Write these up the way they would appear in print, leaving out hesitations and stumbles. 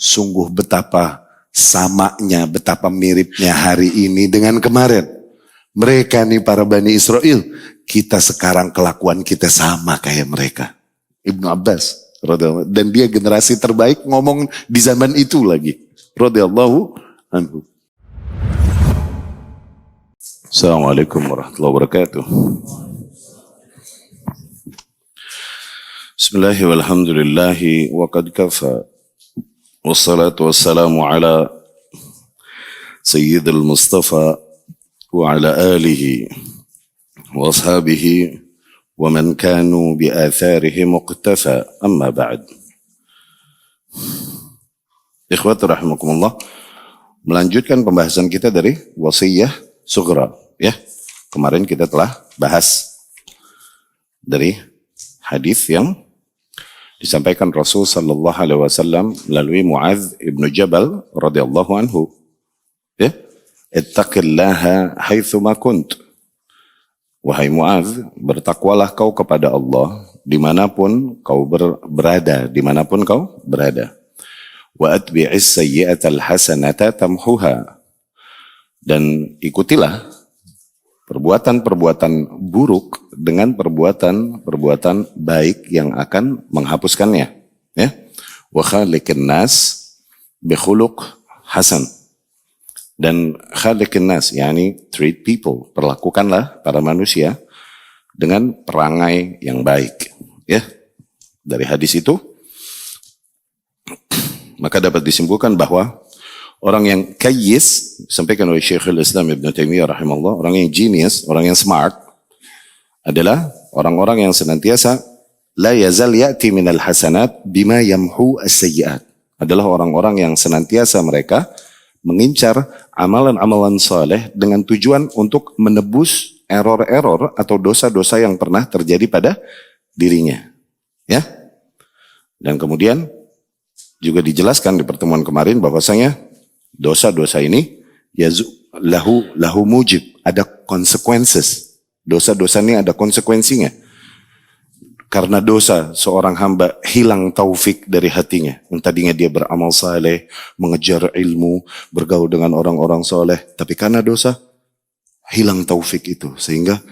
Sungguh betapa samanya, betapa miripnya hari ini dengan kemarin. Mereka nih para Bani Israel, kita sekarang kelakuan kita sama kayak mereka. Ibnu Abbas, dan dia generasi terbaik ngomong di zaman itu lagi. Radhiyallahu anhu. Assalamualaikum warahmatullahi wabarakatuh. Bismillahi walhamdulillahi wa qad kafa. Wassalatu wassalamu ala Sayyidil Mustafa wa ala alihi wa ashabihi wa man kanu bi atharihi muqtafa, amma ba'd. Ikhwati rahimakumullah, melanjutkan pembahasan kita dari wasiyah sughra, ya. Kemarin kita telah bahas dari hadis yang disampaikan Rasul sallallahu alaihi wasallam melalui Muadz ibnu Jabal radhiyallahu anhu, ya. Ittaqillaha haitsu ma kunt. Wahai Muadz, bertakwalah kau kepada Allah dimanapun kau berada, dimanapun kau berada. Wa atbi'is sayyi'atal hasanata tamhuha. Dan ikutilah perbuatan-perbuatan buruk dengan perbuatan-perbuatan baik yang akan menghapuskannya, ya. Wa khaliqin nas bi khuluq hasan. Dan khaliqin nas yakni treat people, perlakukanlah para manusia dengan perangai yang baik, ya. Dari hadis itu maka dapat disimpulkan bahwa orang yang kayyis, sampaikan oleh Syekhul Islam Ibn Taimiyah rahimahullah, orang yang genius, orang yang smart, adalah orang-orang yang senantiasa la yazal ya'ti minal hasanat bima yamhu as-sayyi'at. Adalah orang-orang yang senantiasa mereka mengincar amalan-amalan saleh dengan tujuan untuk menebus error-error atau dosa-dosa yang pernah terjadi pada dirinya. Ya. Dan kemudian juga dijelaskan di pertemuan kemarin bahwasanya dosa-dosa ini lahu mujib, ada consequences. Dosa-dosa ini ada konsekuensinya. Karena dosa seorang hamba hilang taufik dari hatinya. Yang tadinya dia beramal saleh, mengejar ilmu, bergaul dengan orang-orang soleh, tapi karena dosa hilang taufik itu, sehingga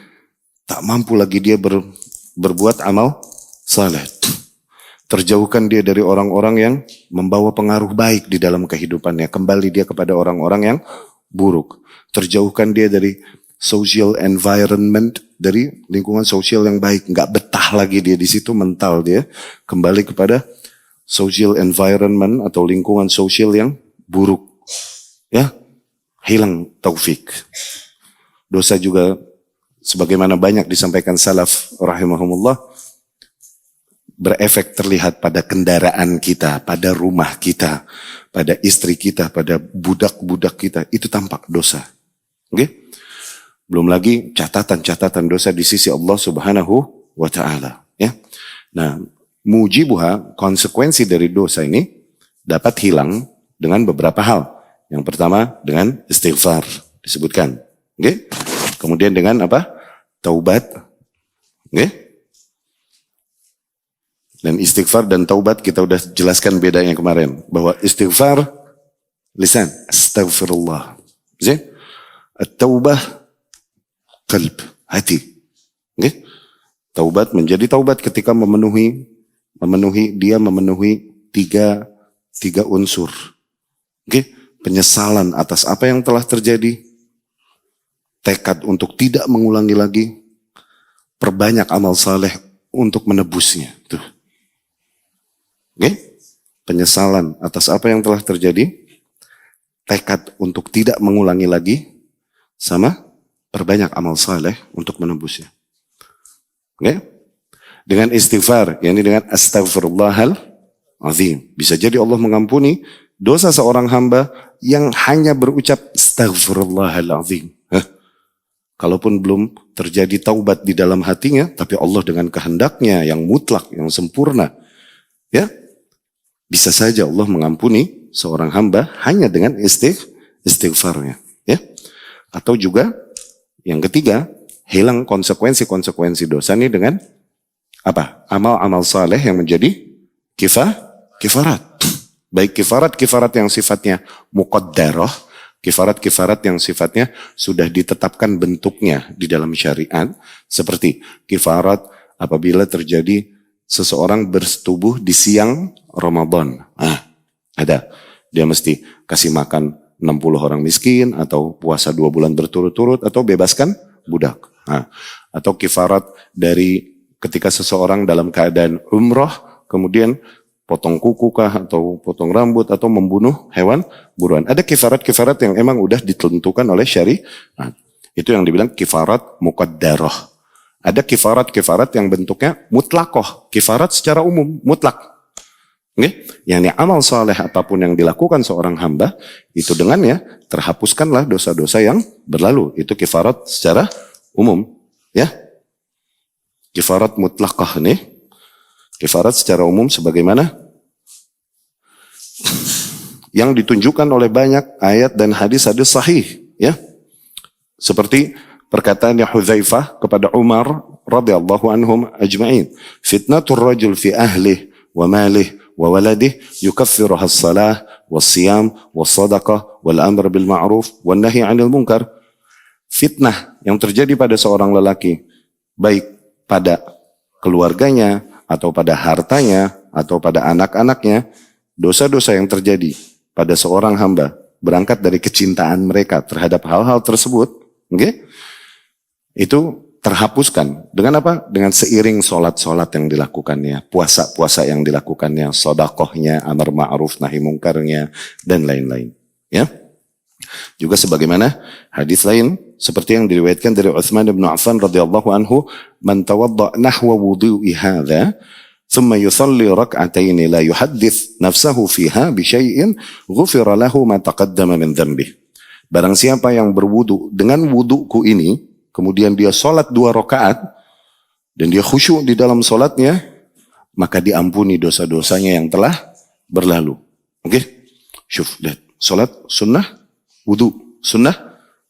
tak mampu lagi dia berbuat amal saleh. Terjauhkan dia dari orang-orang yang membawa pengaruh baik di dalam kehidupannya. Kembali dia kepada orang-orang yang buruk. Terjauhkan dia dari social environment, dari lingkungan sosial yang baik. Nggak betah lagi dia di situ, mental dia. Kembali kepada social environment atau lingkungan sosial yang buruk. Ya, hilang taufik. Dosa juga sebagaimana banyak disampaikan salaf rahimahumullah, berefek terlihat pada kendaraan kita, pada rumah kita, pada istri kita, pada budak-budak kita. Itu tampak dosa. Oke? Belum lagi catatan-catatan dosa di sisi Allah Subhanahu wa Ta'ala. Ya. Nah, mujibuha, konsekuensi dari dosa ini dapat hilang dengan beberapa hal. Yang pertama dengan istighfar, disebutkan. Oke? Kemudian dengan apa? Taubat. Oke? Dan istighfar dan taubat kita udah jelaskan bedanya kemarin. Bahwa istighfar, lisan, astaghfirullah. At-taubah, qalb, hati. Okay? Taubat menjadi taubat ketika memenuhi tiga unsur. Okay? Penyesalan atas apa yang telah terjadi. Tekad untuk tidak mengulangi lagi. Perbanyak amal saleh untuk menebusnya. Tuh. Oke, penyesalan atas apa yang telah terjadi, tekad untuk tidak mengulangi lagi, sama perbanyak amal saleh untuk menembusnya. Oke, dengan istighfar, yakni dengan astaghfirullahal azim, bisa jadi Allah mengampuni dosa seorang hamba yang hanya berucap astaghfirullahal azim. Kalaupun belum terjadi taubat di dalam hatinya, tapi Allah dengan kehendaknya yang mutlak, yang sempurna, ya, bisa saja Allah mengampuni seorang hamba hanya dengan istighfarnya, ya. Atau juga yang ketiga, hilang konsekuensi-konsekuensi dosa ini dengan apa? Amal-amal saleh yang menjadi kifarat. Baik kifarat-kifarat yang sifatnya muqaddarah, kifarat-kifarat yang sifatnya sudah ditetapkan bentuknya di dalam syariat, seperti kifarat apabila terjadi seseorang bersetubuh di siang Ramadan. Ada. Dia mesti kasih makan 60 orang miskin, atau puasa 2 bulan berturut-turut, atau bebaskan budak. Atau kifarat dari ketika seseorang dalam keadaan umroh, kemudian potong kuku kah, atau potong rambut, atau membunuh hewan buruan. Ada kifarat-kifarat yang emang udah ditentukan oleh syariat. Itu yang dibilang kifarat muqaddarah. Ada kifarat-kifarat yang bentuknya mutlakoh, kifarat secara umum, mutlak. Yang amal saleh apapun yang dilakukan seorang hamba, itu dengannya terhapuskanlah dosa-dosa yang berlalu. Itu kifarat secara umum. Ya, kifarat mutlaqah nih. Kifarat secara umum sebagaimana yang ditunjukkan oleh banyak ayat dan hadis-hadis sahih. Ya, seperti perkataannya Hudzaifah kepada Umar radhiyallahu anhum ajma'in. Fitnatur rajul fi ahlih wa malih wa waladih yukaffiruha as-salah was-siyam was-sadaqah wal-amr bil ma'ruf wan nahy 'anil munkar. Fitnah yang terjadi pada seorang lelaki, baik pada keluarganya, atau pada hartanya, atau pada anak-anaknya, dosa-dosa yang terjadi pada seorang hamba berangkat dari kecintaan mereka terhadap hal-hal tersebut, itu terhapuskan. Dengan apa? Dengan seiring sholat-sholat yang dilakukannya, puasa-puasa yang dilakukannya, sodakohnya, amar ma'ruf, nahi mungkarnya, dan lain-lain. Ya. Juga sebagaimana hadis lain seperti yang diriwayatkan dari Utsman bin Affan radhiyallahu anhu, man tawadda nahwa wudu'i hadza thumma yusalli rak'atayn la yuhaddits nafsahu fiha bi syai'in ghufira lahu ma taqaddama min dhanbih. Barang siapa yang berwudu dengan wuduku ini, kemudian dia salat 2 rakaat dan dia khusyuk di dalam salatnya, maka diampuni dosa-dosanya yang telah berlalu. Syuf, lihat. Salat sunnah, wudu, sunnah,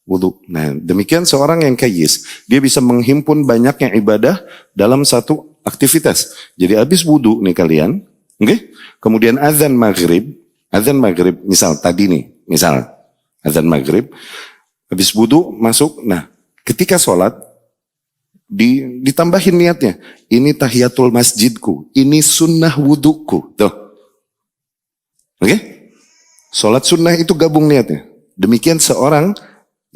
wudu. Nah, demikian seorang yang kayyis, dia bisa menghimpun banyaknya ibadah dalam satu aktivitas. Jadi habis wudu nih kalian, kemudian azan maghrib, misal tadi nih, azan maghrib, habis wudu masuk, nah ketika sholat, ditambahin niatnya, ini tahiyatul masjidku, ini sunnah wuduku, tuh. Sholat sunnah itu gabung niatnya. Demikian seorang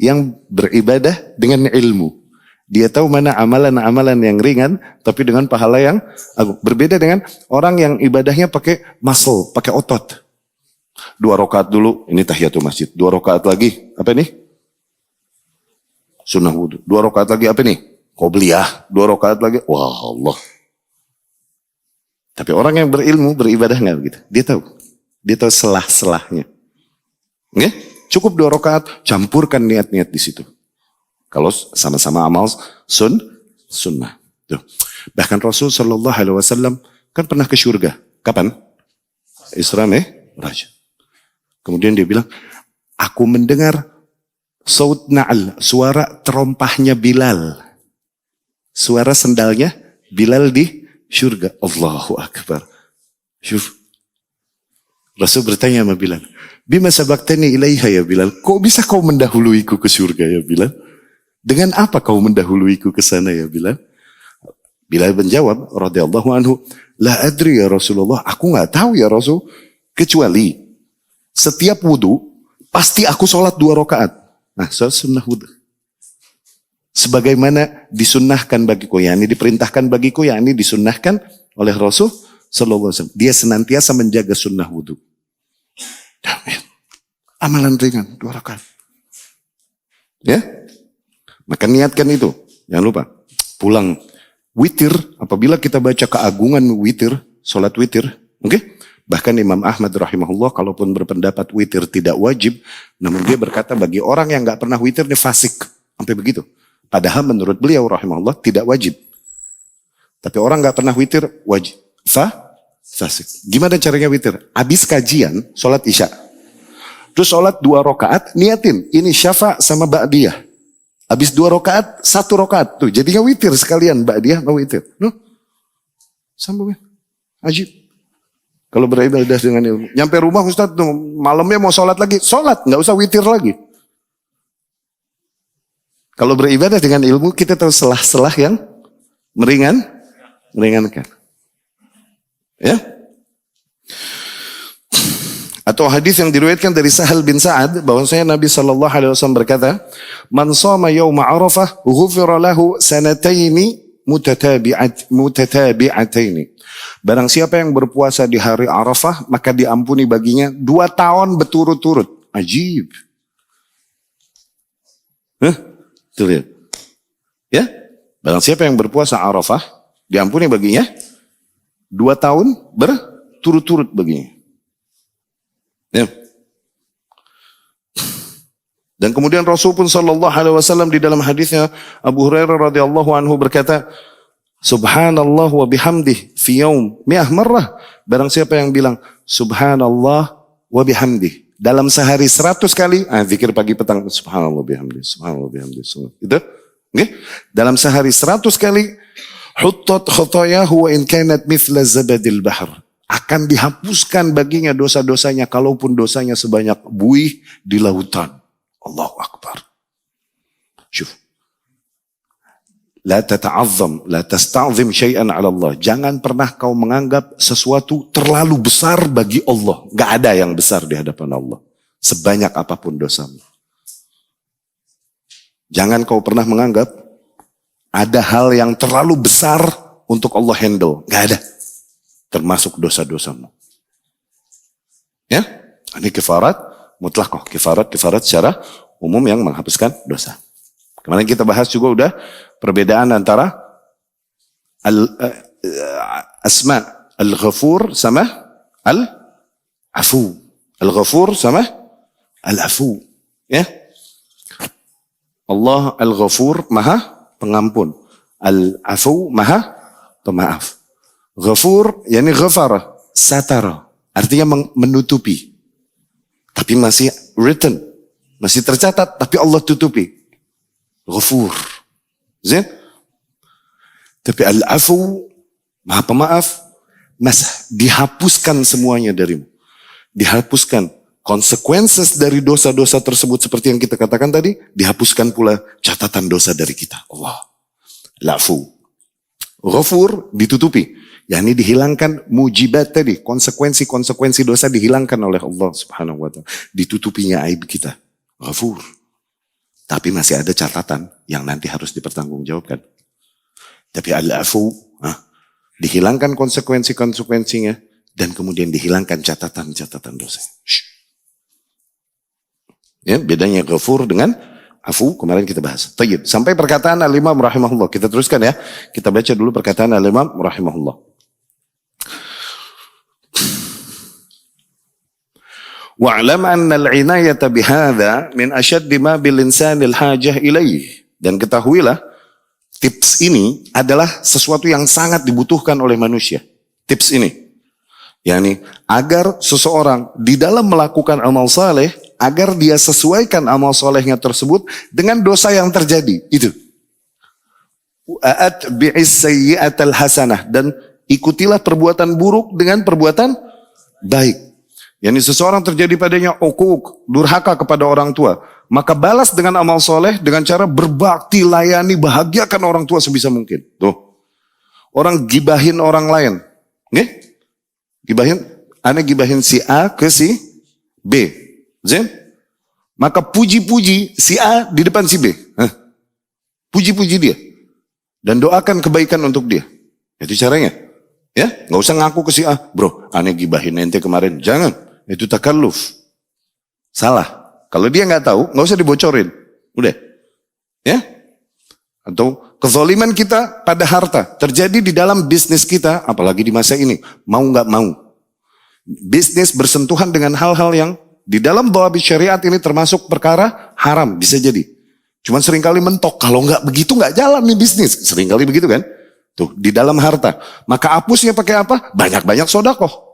yang beribadah dengan ilmu. Dia tahu mana amalan-amalan yang ringan, tapi dengan pahala yang agung. Berbeda dengan orang yang ibadahnya pakai muscle, pakai otot. 2 rakaat dulu, ini tahiyatul masjid. 2 rakaat lagi, apa nih? Sunnah wudu. 2 rakaat lagi, apa nih? Qobliyah. 2 rakaat lagi, wah Allah. Tapi orang yang berilmu, beribadah nggak begitu. Dia tahu selah-selahnya. Cukup 2 rakaat, campurkan niat-niat di situ. Kalau sama-sama amal sunnah. Tuh. Bahkan Rasul Shallallahu Alaihi Wasallam kan pernah ke surga. Kapan? Isra Mi'raj. Kemudian dia bilang, aku mendengar saut na'al, suara terompahnya Bilal. Suara sendalnya Bilal di surga. Allahu Akbar. Syuf. Rasul bertanya sama Bilal, bima sabaktani ilaiha ya Bilal, kok bisa kau mendahuluiku ke surga ya Bilal? Dengan apa kau mendahuluiku ke sana ya Bilal? Bilal menjawab radhiyallahu anhu, la adri ya Rasulullah, aku nggak tahu ya Rasul, kecuali setiap wudu pasti aku sholat 2 rakaat. Nah, sholat sunnah wudu. Sebagaimana disunnahkan bagiku, yakni diperintahkan bagiku, yakni disunnahkan oleh Rasul sallallahu alaihi wasallam. Dia senantiasa menjaga sunnah wudu. Amalan ringan 2 rakaat. Ya? Maka niatkan itu. Jangan lupa. Pulang witir, apabila kita baca keagungan witir, sholat witir, bahkan Imam Ahmad rahimahullah kalaupun berpendapat witir tidak wajib, namun dia berkata bagi orang yang nggak pernah witir ini fasik, sampai begitu. Padahal menurut beliau rahimahullah tidak wajib. Tapi orang nggak pernah witir wajib. Fasik. Gimana caranya witir? Habis kajian, sholat isya. Terus sholat 2 rakaat, niatin ini syafa sama ba'diyah. Habis 2 rakaat, 1 rakaat. Tuh, jadinya witir sekalian, ba'diyah sama witir. Sambungin. Ajib. Kalau beribadah dengan ilmu. Nyampe rumah Ustaz tuh, malamnya mau sholat lagi. Sholat, nggak usah witir lagi. Kalau beribadah dengan ilmu, kita tahu selah-selah yang meringankan. Ya. Atau hadis yang diriwayatkan dari Sahal bin Sa'ad bahwasanya Nabi SAW berkata, "Man shoma yauma Arafah, ghufira lahu sanataini mutatabi'ataini." Barang siapa yang berpuasa di hari Arafah, maka diampuni baginya 2 tahun berturut-turut. Ajib. Tuh lihat. Ya, barang siapa yang berpuasa Arafah, diampuni baginya 2 tahun berturut-turut baginya. Ya. Dan kemudian Rasul pun sallallahu alaihi wasallam di dalam hadisnya Abu Hurairah radhiyallahu anhu berkata, Subhanallah wa bihamdih fi yaum 100 marrah. Barang siapa yang bilang Subhanallah wa bihamdih dalam sehari 100 kali, zikir pagi petang, subhanallah bihamdih, subhanallah bihamdih, itu, okay? Dalam sehari 100 kali, huttat khotayahu wa in kanat mithla zabadil bahr, akan dihapuskan baginya dosa-dosanya, kalaupun dosanya sebanyak buih di lautan. Allahu Akbar. Syuf. La tata'azzam, la tasta'zim syai'an 'ala Allah. Jangan pernah kau menganggap sesuatu terlalu besar bagi Allah. Gak ada yang besar di hadapan Allah. Sebanyak apapun dosamu. Jangan kau pernah menganggap ada hal yang terlalu besar untuk Allah handle. Gak ada. Termasuk dosa-dosamu. Ya, ini kifarat mutlaqah. Kifarat secara umum yang menghapuskan dosa. Kemarin kita bahas juga udah perbedaan antara asma al-ghafur sama al-afu. Al-ghafur sama al-afu. Ya. Allah al-ghafur maha pengampun. Al-afu maha pemaaf. Ghafur yani ghafara, satara. Artinya menutupi. Tapi masih written. Masih tercatat tapi Allah tutupi. Ghafur. Zin? Tapi al-afu, maha pemaaf, dihapuskan semuanya darimu. Dihapuskan consequences dari dosa-dosa tersebut seperti yang kita katakan tadi, dihapuskan pula catatan dosa dari kita. Allah. Al-afu. Ghafur ditutupi. yakni dihilangkan mujibat tadi, konsekuensi-konsekuensi dosa dihilangkan oleh Allah Subhanahu wa taala. Ditutupinya aib kita. Ghafur. Tapi masih ada catatan yang nanti harus dipertanggungjawabkan. Tapi al-afu, dihilangkan konsekuensi-konsekuensinya dan kemudian dihilangkan catatan-catatan dosa. Ya, bedanya ghafur dengan afu kemarin kita bahas. Tayyib. Sampai perkataan al-Imam rahimahullah. Kita teruskan ya. Kita baca dulu perkataan al-Imam rahimahullah. Wa'lam anna al-'inayata bihadza min ashaddi ma bil insanil hajah ilaih. Dan ketahuilah tips ini adalah sesuatu yang sangat dibutuhkan oleh manusia. Tips ini, yakni agar seseorang di dalam melakukan amal saleh, agar dia sesuaikan amal solehnya tersebut dengan dosa yang terjadi. Itu. Atbi'is sayyi'atal hasanah. Dan ikutilah perbuatan buruk dengan perbuatan baik. Yani seseorang terjadi padanya uquq, durhaka kepada orang tua, maka balas dengan amal soleh dengan cara berbakti, layani, bahagiakan orang tua sebisa mungkin. Tuh. Orang gibahin orang lain. Nih? Gibahin si A ke si B. Zin? Maka puji-puji si A di depan si B. Puji-puji dia. Dan doakan kebaikan untuk dia. Itu caranya. Ya, nggak usah ngaku ke si A. Bro, aneh gibahin ente kemarin. Jangan. Itu takalluf. Salah. Kalau dia nggak tahu, nggak usah dibocorin. Udah. Ya. Atau kezaliman kita pada harta. Terjadi di dalam bisnis kita, apalagi di masa ini. Mau nggak mau. Bisnis bersentuhan dengan hal-hal yang di dalam dhawabit syariat ini termasuk perkara haram. Bisa jadi. Cuman seringkali mentok. Kalau nggak begitu nggak jalan nih bisnis. Seringkali begitu kan. Tuh, di dalam harta. Maka hapusnya pakai apa? Banyak-banyak sodakoh.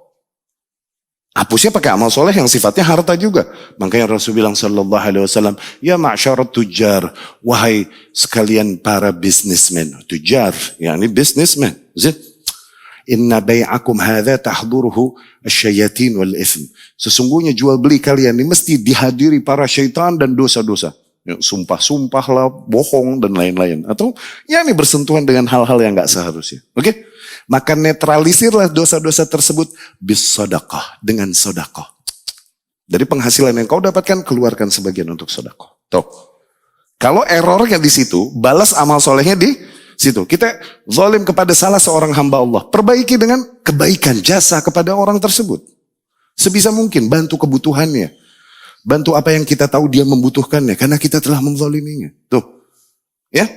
Hapusnya pakai amal soleh yang sifatnya harta juga. Makanya Rasul bilang sallallahu alaihi wasallam, ya ma'syarat tujar, wahai sekalian para businessmen. Tujar, yakni businessmen. Inna bai'akum hadza tahduruhu asyayatin wal ithm. Sesungguhnya jual beli kalian ini mesti dihadiri para syaitan dan dosa-dosa. Ya, sumpah-sumpah lah, bohong dan lain-lain. Atau ya ini bersentuhan dengan hal-hal yang gak seharusnya. Oke? Maka netralisirlah dosa-dosa tersebut bis sedekah, dengan sedekah. Dari penghasilan yang kau dapatkan, keluarkan sebagian untuk sedekah. Tuh. Kalau errornya di situ, balas amal solehnya di situ. Kita zalim kepada salah seorang hamba Allah. Perbaiki dengan kebaikan, jasa kepada orang tersebut. Sebisa mungkin bantu kebutuhannya. Bantu apa yang kita tahu dia membutuhkannya. Karena kita telah menzaliminya. Tuh. Ya.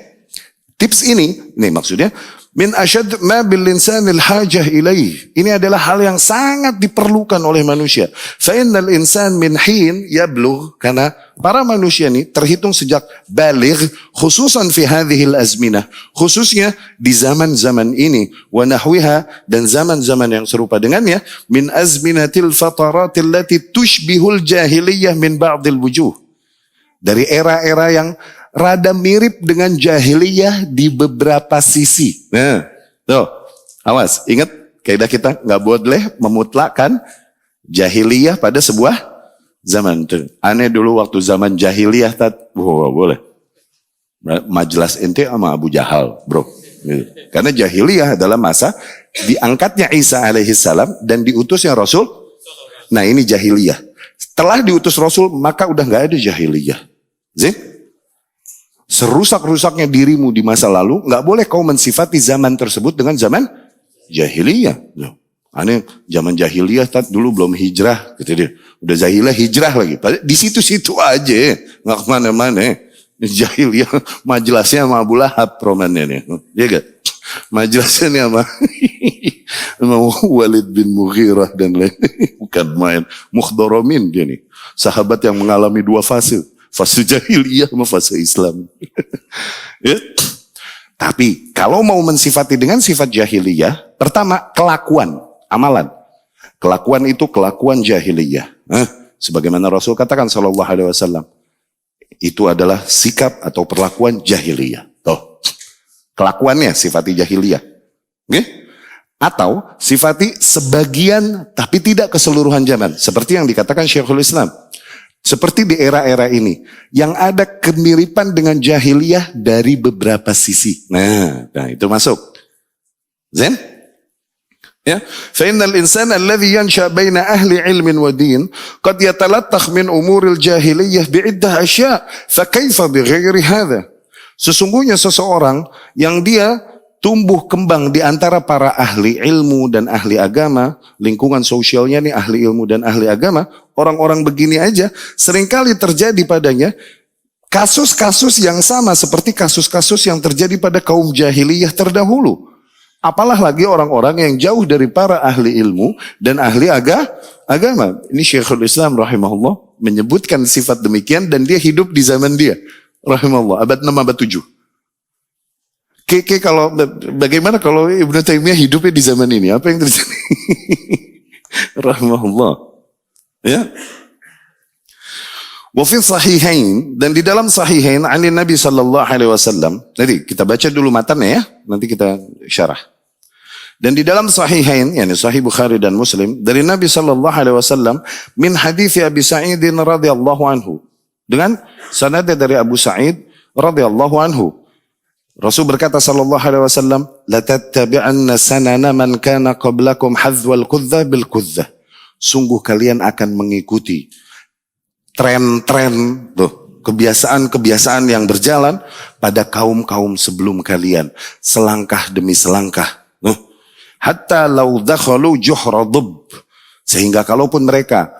Tips ini maksudnya. Min asyad ma bil insanil hajah ilaih. Ini adalah hal yang sangat diperlukan oleh manusia. Fa innal insan min hin yablugh. Karena para manusia ini terhitung sejak baligh. Khususan fi hadhil azminah. Khususnya di zaman-zaman ini. Wa nahwiha. Dan zaman-zaman yang serupa dengannya. Min azminatil fataratil lati tushbihul jahiliyah min ba'dil wujuh. Dari era-era yang rada mirip dengan jahiliyah di beberapa sisi. Nah, tuh, awas, ingat kaidah kita nggak boleh memutlakkan jahiliyah pada sebuah zaman. Tuh, aneh dulu waktu zaman jahiliyah, boleh. Majelis ente sama Abu Jahal, bro. Karena jahiliyah adalah masa diangkatnya Isa alaihissalam dan diutusnya Rasul. Nah ini jahiliyah. Setelah diutus Rasul maka udah nggak ada jahiliyah. Zin? Serusak-rusaknya dirimu di masa lalu, nggak boleh kau mensifati zaman tersebut dengan zaman jahiliyah. Aneh, zaman jahiliyah dulu belum hijrah, gitu dia. Udah jahiliyah hijrah lagi. Di situ-situ aja, nggak kemana-mana. Jahiliyah, majelisnya sama Abu Lahab romannya nih, ya gak? Majelisnya nih sama Walid bin Mughirah dan lain, bukan main. Mukhdaramin dia nih, sahabat yang mengalami dua fase. Fase jahiliyah sama fase Islam. Ya. Tapi kalau mau mensifati dengan sifat jahiliyah, pertama kelakuan, amalan. Kelakuan itu kelakuan jahiliyah. Sebagaimana Rasul katakan sallallahu alaihi wasallam, itu adalah sikap atau perlakuan jahiliyah. Tuh. Kelakuannya sifati jahiliyah. Okay? Atau sifati sebagian tapi tidak keseluruhan zaman. Seperti yang dikatakan Syekhul Islam. Seperti di era-era ini, yang ada kemiripan dengan jahiliyah dari beberapa sisi. Nah itu masuk. Zen? Ya, fa innal insana alladhi yansha baina ahli ilmin wa din qad yatalattakh min umuril jahiliyah bi'iddah asya', fa kaifa bighairi hadha? Sesungguhnya seseorang yang dia tumbuh kembang di antara para ahli ilmu dan ahli agama, lingkungan sosialnya nih ahli ilmu dan ahli agama, orang-orang begini aja seringkali terjadi padanya kasus-kasus yang sama seperti kasus-kasus yang terjadi pada kaum jahiliyah terdahulu. Apalah lagi orang-orang yang jauh dari para ahli ilmu dan ahli agama. Ini Syekhul Islam rahimahullah menyebutkan sifat demikian dan dia hidup di zaman dia. Rahimahullah, abad 6, abad 7. Kalau bagaimana kalau Ibnu Taimiyah hidupnya di zaman ini? Apa yang terjadi? Rahimahullah. Ya. Wa fi sahihain, dan di dalam sahihain ani Nabi sallallahu alaihi wasallam. Jadi kita baca dulu matanya ya, nanti kita syarah. Dan di dalam sahihain, yakni Sahih Bukhari dan Muslim, dari Nabi sallallahu alaihi wasallam min hadits Abi Sa'id radhiyallahu anhu. Dengan sanadnya dari Abu Sa'id radhiyallahu anhu. Rasul berkata sallallahu alaihi wasallam, la tattabi'anna sanana man kana qablakum hadzwal qudza bil qudza. Sungguh kalian akan mengikuti tren-tren tuh, kebiasaan-kebiasaan yang berjalan pada kaum-kaum sebelum kalian, selangkah demi selangkah. Hatta law dakhalu juhra dhub. Sehingga kalaupun mereka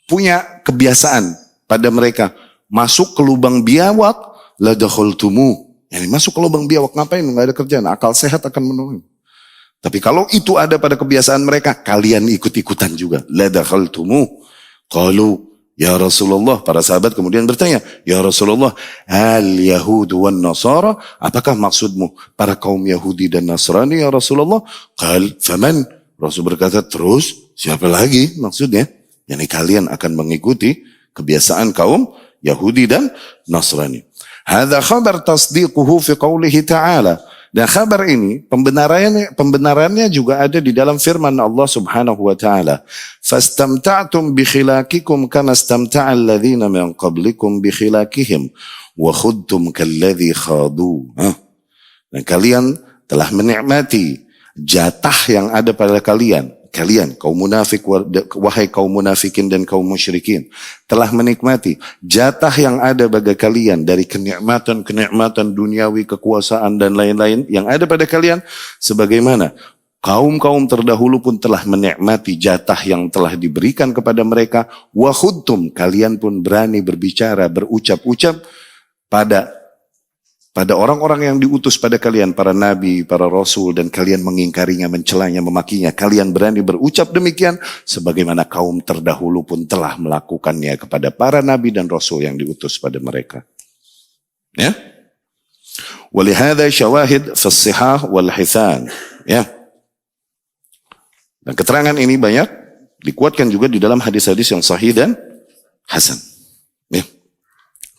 punya kebiasaan pada mereka masuk ke lubang biawak, la dakhaltumu. Yani masuk ke lubang biawak ngapain? Nggak ada kerjaan. Akal sehat akan menolong. Tapi kalau itu ada pada kebiasaan mereka, kalian ikut-ikutan juga. La dakhaltumu. Qalu ya Rasulullah. Para sahabat kemudian bertanya, ya Rasulullah, al Yahud wan Nasara? Apakah maksudmu para kaum Yahudi dan Nasrani ya Rasulullah? Qal faman? Rasul berkata, terus siapa lagi maksudnya? Yani kalian akan mengikuti kebiasaan kaum Yahudi dan Nasrani. Hadza khabar tasdiquhu fi qoulihi ta'ala. Dan kabar ini pembenarannya juga ada di dalam firman Allah Subhanahu wa taala. Fastamta'tum bi khilaqikum kama istamta'a alladhina min qablikum bi khilaqihim wa khudtum kalladhi khadu. Dan kalian telah menikmati jatah yang ada pada kalian. Kalian kaum munafik, wahai kaum munafikin dan kaum musyrikin, telah menikmati jatah yang ada bagi kalian dari kenikmatan duniawi, kekuasaan dan lain-lain yang ada pada kalian, sebagaimana kaum-kaum terdahulu pun telah menikmati jatah yang telah diberikan kepada mereka. Wa khudtum, kalian pun berani berbicara, berucap-ucap pada orang-orang yang diutus pada kalian, para nabi, para rasul, dan kalian mengingkarinya, mencelanya, memakinya. Kalian berani berucap demikian, sebagaimana kaum terdahulu pun telah melakukannya kepada para nabi dan rasul yang diutus pada mereka. Ya. Walihada syawahid fas-sihah wal-hithan. Ya. Dan keterangan ini banyak dikuatkan juga di dalam hadis-hadis yang sahih dan hasan. Ya.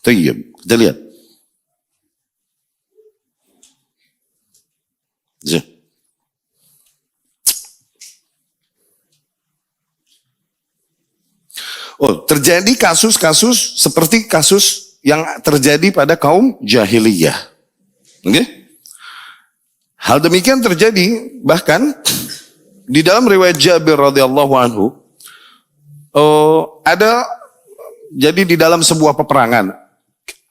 Tayyib. Kita lihat. Oh, terjadi kasus-kasus seperti kasus yang terjadi pada kaum jahiliyah. Okay? Hal demikian terjadi bahkan di dalam riwayat Jabir radhiyallahu anhu. Jadi di dalam sebuah peperangan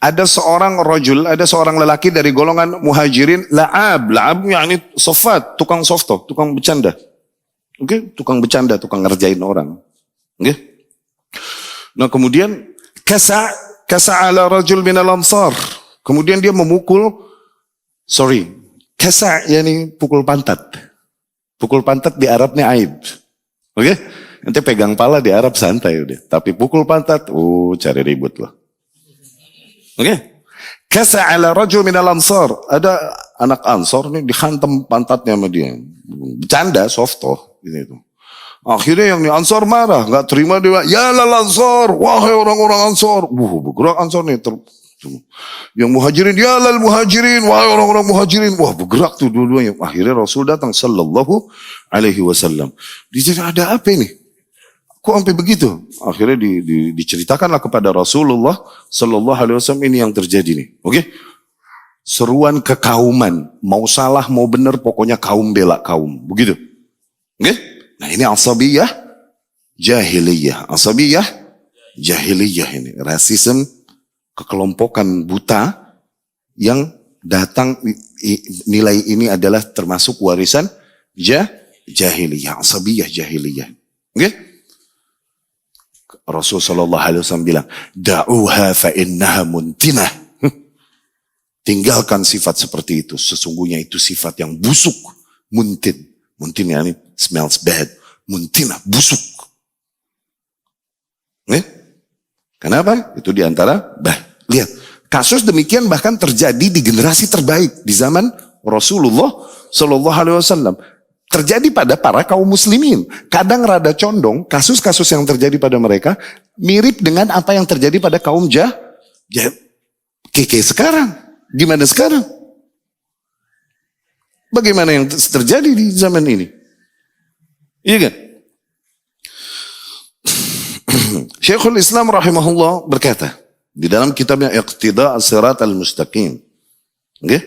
ada seorang rajul, ada seorang lelaki dari golongan muhajirin, la'ab yakni sofat, tukang softo, tukang bercanda. Oke, tukang bercanda, tukang ngerjain orang. Oke. Nah, kemudian kasa ala rajul minal ansar. Kemudian dia memukul, kasa yakni pukul pantat. Pukul pantat di Arabnya aib. Oke? Nanti pegang pala di Arab santai udah. Tapi pukul pantat, cari ribut loh. Oke. Kasa ala rajul minal ansar. Ada anak ansor nih dihantam pantatnya sama dia. Bercanda, softo. Gitu. Akhirnya yang di ansor marah. Gak terima dia. Ya lal ansor. Wahai orang-orang ansor. Bergerak ansor nih. Yang muhajirin. Ya lal muhajirin. Wahai orang-orang muhajirin. Bergerak tuh dua-duanya. Akhirnya Rasul datang sallallahu alaihi wasallam. Dia cakap, ada apa ini? Kok sampai begitu? Akhirnya diceritakanlah kepada Rasulullah sallallahu alaihi wasallam ini yang terjadi nih. Oke? Seruan kekauman, mau salah mau benar pokoknya kaum bela kaum. Begitu. Oke? Nah, ini asabiyah jahiliyah. Asabiyah jahiliyah ini, rasisme, kekelompokan buta yang datang, nilai ini adalah termasuk warisan jahiliyah, asabiyah jahiliyah. Oke? Rasul sallallahu alaihi wasallam bilang, "Da'uha fa innaha muntinah." Tinggalkan sifat seperti itu. Sesungguhnya itu sifat yang busuk, muntin. Muntin yani smells bad. Muntinah, busuk. Kenapa? Itu diantara lihat, kasus demikian bahkan terjadi di generasi terbaik di zaman Rasulullah sallallahu alaihi wasallam. Terjadi pada para kaum muslimin. Kadang rada condong, kasus-kasus yang terjadi pada mereka mirip dengan apa yang terjadi pada kaum keke sekarang. Gimana sekarang? Bagaimana yang terjadi di zaman ini? Iya kan? Syekhul Islam rahimahullah berkata di dalam kitabnya Iqtida' as-Sirat al-Mustaqim. Okay?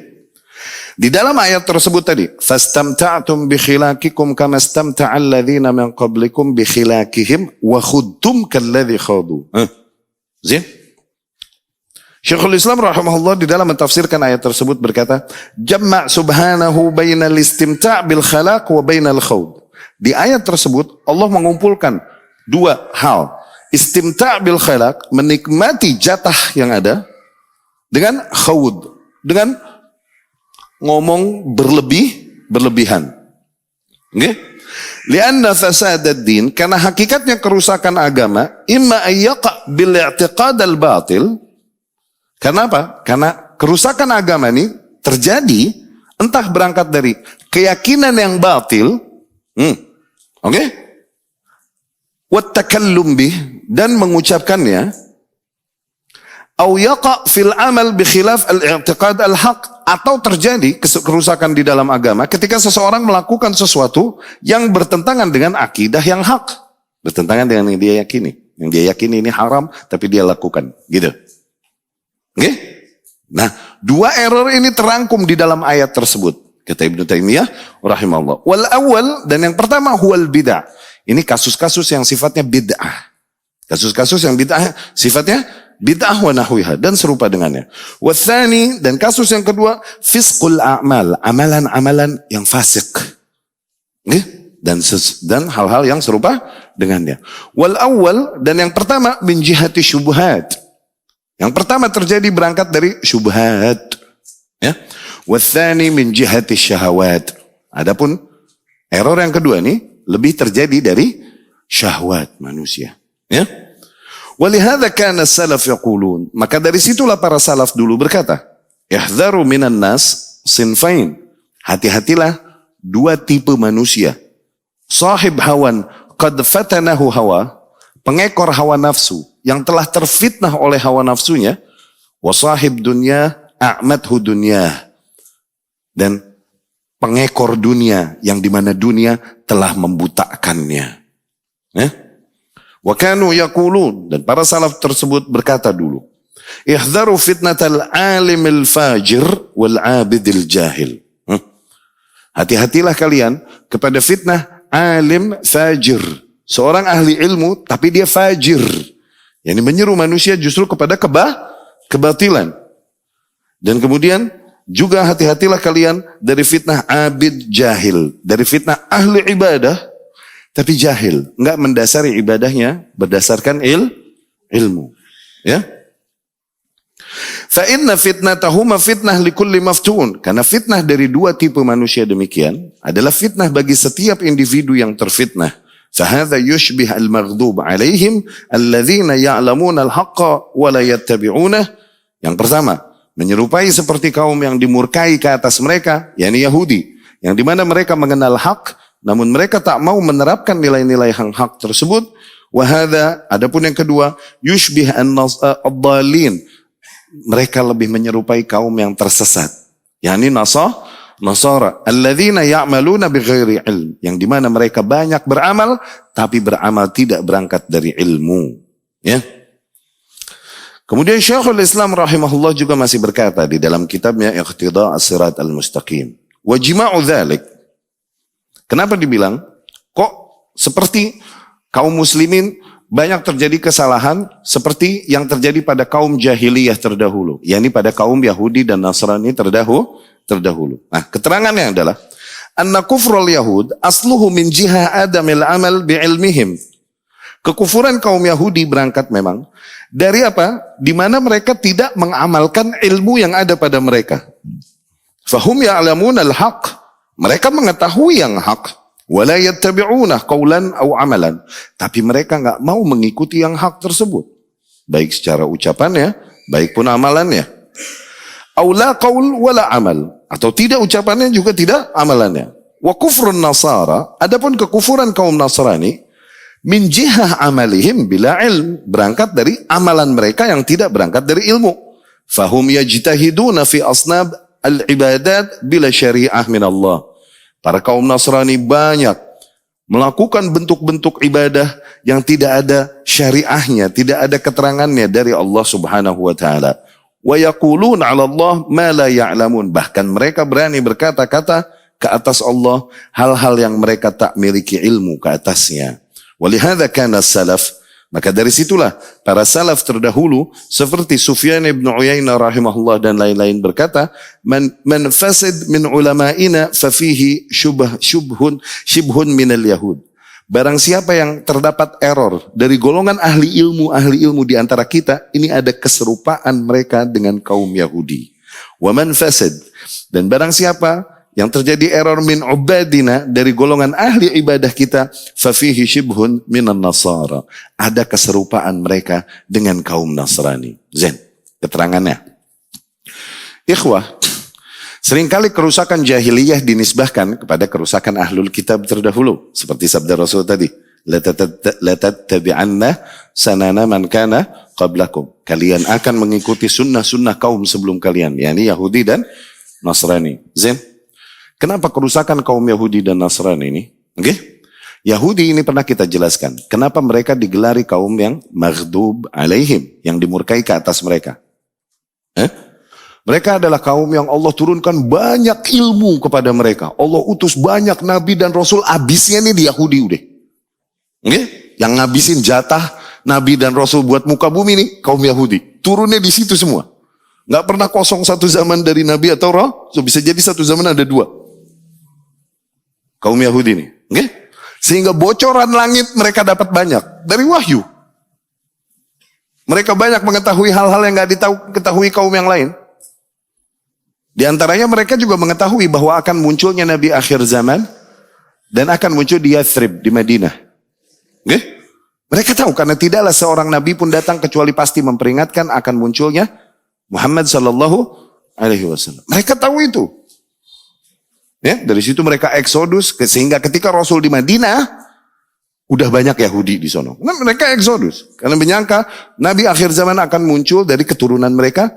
Di dalam ayat tersebut tadi, fastamta'tum bi khilaqikum kama istamta'a alladhina min qablikum bi khilaqihim wa khudtum kalladhi khadu. Zin? Syekhul Islam rahimahullah di dalam mentafsirkan ayat tersebut berkata, jamma' subhanahu bainal istimta' bil khalaq wa bainal khawd. Di ayat tersebut Allah mengumpulkan dua hal. Istimta' bil khalaq, menikmati jatah yang ada, dengan khawd, dengan ngomong berlebihan. Okay? Lianna fasadad din, karena hakikatnya kerusakan agama, imma ayyaqa bil i'tiqad al batil. Karena apa? Karena kerusakan agama ini terjadi entah berangkat dari keyakinan yang batil, oke? Wat takallum bih, dan mengucapkannya, au yaqa fil amal bi khilaf al-i'tiqad al-haq, atau terjadi kerusakan di dalam agama ketika seseorang melakukan sesuatu yang bertentangan dengan akidah yang hak, bertentangan dengan yang dia yakini. Yang dia yakini ini haram tapi dia lakukan, gitu. Oke? Nah, dua error ini terangkum di dalam ayat tersebut. Kata Ibnu Taimiyah rahimahullah. Wal awal, dan yang pertama huwal bid'ah. Ini kasus-kasus yang sifatnya bid'ah. Kasus-kasus yang bid'ah sifatnya bid'ah wa nahwiha dan serupa dengannya. Watsani, dan kasus yang kedua fisqul a'mal, amalan-amalan yang fasik. Dan hal-hal yang serupa dengannya. Wal awal, dan yang pertama min jihati syubhat. Yang pertama terjadi berangkat dari syubhat, ya. Watsani min jihati syahawat. Adapun error yang kedua ini lebih terjadi dari syahwat manusia, ya. Walihada kana salaf yaqulun, maka dari situlah para salaf dulu berkata, ihdharu minan nas sinfain, hati-hatilah dua tipe manusia. Sahib hawan qad fatanahu hawa, pengekor hawa nafsu yang telah terfitnah oleh hawa nafsunya, wa sahib dunya a'madhu dunya, dan pengekor dunia yang dimana dunia telah membutakannya. Wa kanu yaqulun, dan para salaf tersebut berkata dulu, ihdharu fitnatal alimil fajir wal abidil jahil. Hati-hatilah kalian kepada fitnah alim fajir, seorang ahli ilmu tapi dia fajir, yang menyeru manusia justru kepada kebatilan. Dan kemudian juga hati-hatilah kalian dari fitnah abid jahil, dari fitnah ahli ibadah tapi jahil, enggak mendasari ibadahnya berdasarkan ilmu, ya. Fa inna fitnatahuma fitnah likulli maftun, karena fitnah dari dua tipe manusia demikian adalah fitnah bagi setiap individu yang terfitnah. Fahadha yushbih al-maghdub alaihim alladhina ya'lamuna al-haqqa wa la yattabi'unah. Yang pertama, menyerupai seperti kaum yang dimurkai ke atas mereka, yakni Yahudi, yang dimana mereka mengenal hak, namun mereka tak mau menerapkan nilai-nilai yang hak tersebut. Wahada, adapun yang kedua, yushbih ad-dhalin, mereka lebih menyerupai kaum yang tersesat, yakni Nasara, alladzina ya'maluna bighairi ilm, yang dimana mereka banyak beramal tapi beramal tidak berangkat dari ilmu, ya. Kemudian Syekhul Islam rahimahullah juga masih berkata di dalam kitabnya Iqtida' as-Sirat al-Mustaqim, wa jima'u dzalik. Kenapa dibilang kok seperti kaum muslimin banyak terjadi kesalahan seperti yang terjadi pada kaum jahiliyah terdahulu, yakni pada kaum Yahudi dan Nasrani terdahulu. Nah, keterangannya adalah anna kufrul yahud asluhu min jiha adamil amal bi'ilmihim. Kekufuran kaum Yahudi berangkat memang dari apa? Di mana mereka tidak mengamalkan ilmu yang ada pada mereka. Fahum ya'lamun al-haq. Mereka mengetahui yang hak. Wala yattabi'unah qawlan aw amalan. Tapi mereka enggak mau mengikuti yang hak tersebut. Baik secara ucapannya, baik pun amalannya. Aula qaul wala amal, atau tidak ucapannya juga tidak amalannya. Wa kufrun nasara, adapun kekufuran kaum Nasrani min jihah amalihim bila ilm, berangkat dari amalan mereka yang tidak berangkat dari ilmu. Fahum yajtahiduna fi asnab al-ibadat bila syariah min Allah. Para kaum Nasrani banyak melakukan bentuk-bentuk ibadah yang tidak ada syariahnya, tidak ada keterangannya dari Allah Subhanahu wa taala. Wa yaqulun 'ala Allah ma la ya'lamun, bahkan mereka berani berkata-kata ke atas Allah hal-hal yang mereka tak miliki ilmu ke atasnya. Walihada kana salaf, maka dari situlah para salaf terdahulu seperti Sufyan ibn Uyainah rahimahullah dan lain-lain berkata, man fasid min ulama'ina fa fihi shibhun min al-yahud. Barang siapa yang terdapat error dari golongan ahli ilmu di antara kita, ini ada keserupaan mereka dengan kaum Yahudi. Wa man fasid, dan barang siapa yang terjadi error min ubadina dari golongan ahli ibadah kita, fa fihi shibhun minan nasara. Ada keserupaan mereka dengan kaum Nasrani. Zen, keterangannya. Ikhwah, seringkali kerusakan jahiliyah dinisbahkan kepada kerusakan ahlul kitab terdahulu. Seperti sabda Rasul tadi. latattabi'anna sanana man kana qablakum. Kalian akan mengikuti sunnah-sunnah kaum sebelum kalian, yakni Yahudi dan Nasrani. Zain. Kenapa kerusakan kaum Yahudi dan Nasrani ini? Oke? Yahudi ini pernah kita jelaskan. Kenapa mereka digelari kaum yang maghdub alaihim, yang dimurkai ke atas mereka? Mereka adalah kaum yang Allah turunkan banyak ilmu kepada mereka. Allah utus banyak nabi dan rasul, habisnya nih di Yahudi udah. Oke? Yang ngabisin jatah nabi dan rasul buat muka bumi nih kaum Yahudi. Turunnya di situ semua. Nggak pernah kosong satu zaman dari nabi atau rasul. Bisa jadi satu zaman ada dua. Kaum Yahudi nih. Oke? Sehingga bocoran langit mereka dapat banyak dari wahyu. Mereka banyak mengetahui hal-hal yang nggak diketahui kaum yang lain. Di antaranya mereka juga mengetahui bahwa akan munculnya nabi akhir zaman dan akan muncul di Yathrib, di Madinah. Oke? Mereka tahu karena tidaklah seorang nabi pun datang kecuali pasti memperingatkan akan munculnya Muhammad sallallahu alaihi wasallam. Mereka tahu itu. Ya, dari situ mereka eksodus sehingga ketika Rasul di Madinah udah banyak Yahudi di sana. Nah, mereka eksodus karena menyangka nabi akhir zaman akan muncul dari keturunan mereka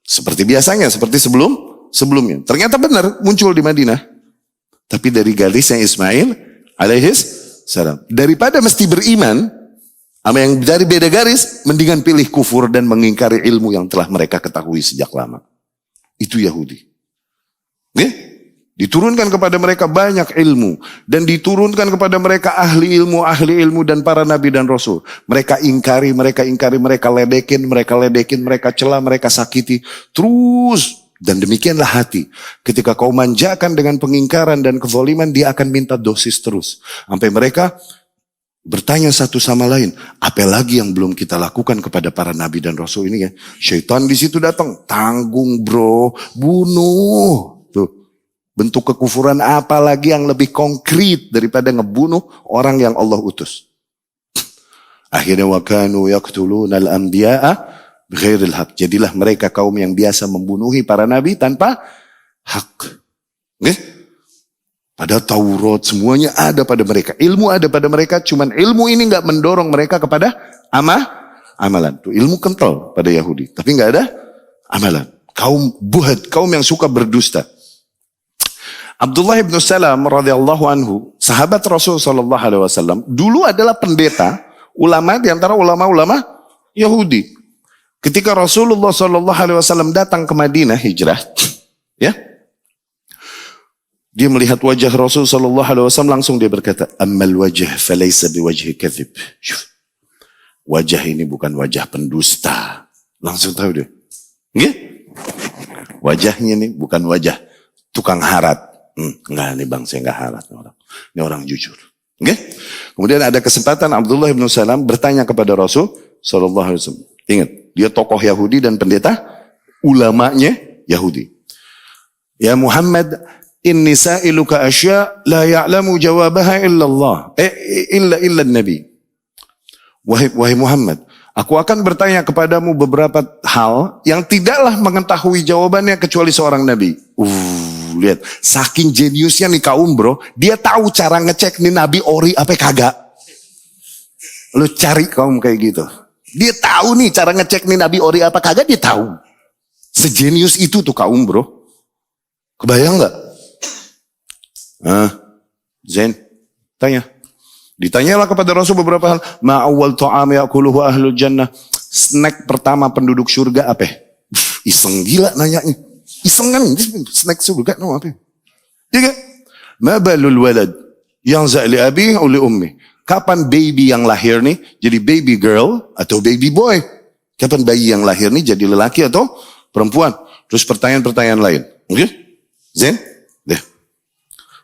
seperti biasanya, seperti sebelumnya. Ternyata benar muncul di Madinah. Tapi dari garisnya Ismail alaihis salam. Daripada mesti beriman sama yang dari beda garis, mendingan pilih kufur dan mengingkari ilmu yang telah mereka ketahui sejak lama. Itu Yahudi. Oke? Diturunkan kepada mereka banyak ilmu. Dan diturunkan kepada mereka ahli ilmu dan para nabi dan rasul. Mereka ingkari, mereka ledekin, mereka cela, mereka sakiti. Terus. Dan demikianlah hati. Ketika kau manjakan dengan pengingkaran dan kezaliman, dia akan minta dosis terus. Sampai mereka bertanya satu sama lain. Apa lagi yang belum kita lakukan kepada para nabi dan rasul ini ya? Syaitan di situ datang. Tanggung bro, bunuh. Tuh. Bentuk kekufuran apa lagi yang lebih konkret daripada ngebunuh orang yang Allah utus. Akhirnya wa kanu yaqtuluna al-anbiya'a bighairil haq. Jadilah mereka kaum yang biasa membunuhi para nabi tanpa hak. Okay? Pada Taurat semuanya ada pada mereka. Ilmu ada pada mereka, cuman ilmu ini enggak mendorong mereka kepada amalan. Tuh, ilmu kental pada Yahudi, tapi enggak ada amalan. Kaum buhat, kaum yang suka berdusta. Abdullah ibn Salam radhiyallahu anhu, sahabat Rasul sallallahu alaihi wasallam, dulu adalah pendeta, ulama di antara ulama-ulama Yahudi. Ketika Rasulullah sallallahu alaihi wasallam datang ke Madinah hijrah, ya. Dia melihat wajah Rasul sallallahu alaihi wasallam, langsung dia berkata, "Ammal wajh falaysa biwajhi kadhib." Wajah ini bukan wajah pendusta. Langsung tahu dia. Nggih? Wajahnya ini bukan wajah tukang harat. Enggak, ini bang, saya enggak halat. Ini orang jujur. Okay? Kemudian ada kesempatan Abdullah bin Salam bertanya kepada Rasul sallallahu alaihi wasallam. Ingat, dia tokoh Yahudi dan pendeta, ulamanya Yahudi. Ya Muhammad, inni sa'iluka asya la ya'lamu jawabaha illa Allah. Illa Nabi. Wahai Muhammad, aku akan bertanya kepadamu beberapa hal yang tidaklah mengetahui jawabannya kecuali seorang nabi. Lihat, saking jeniusnya nih kaum bro, dia tahu cara ngecek nih nabi ori apa kagak. Lu cari kaum kayak gitu. Dia tahu nih cara ngecek nih nabi ori apa kagak, dia tahu. Sejenius itu tuh kaum bro. Kebayang nggak? Zain, tanya. Ditanyalah kepada Rasul beberapa hal. Ma'awwal ta'am ya'kuluhu ahlul jannah. Snack pertama penduduk surga apa? Iseng gila nanyanya. Iseng kan, snack surga no apa? Ya kan? Ma balul walad yang za'li abi oleh ummi. Kapan baby yang lahir nih jadi baby girl atau baby boy? Kapan bayi yang lahir nih jadi lelaki atau perempuan? Terus pertanyaan-pertanyaan lain. Oke? Zain? Deh.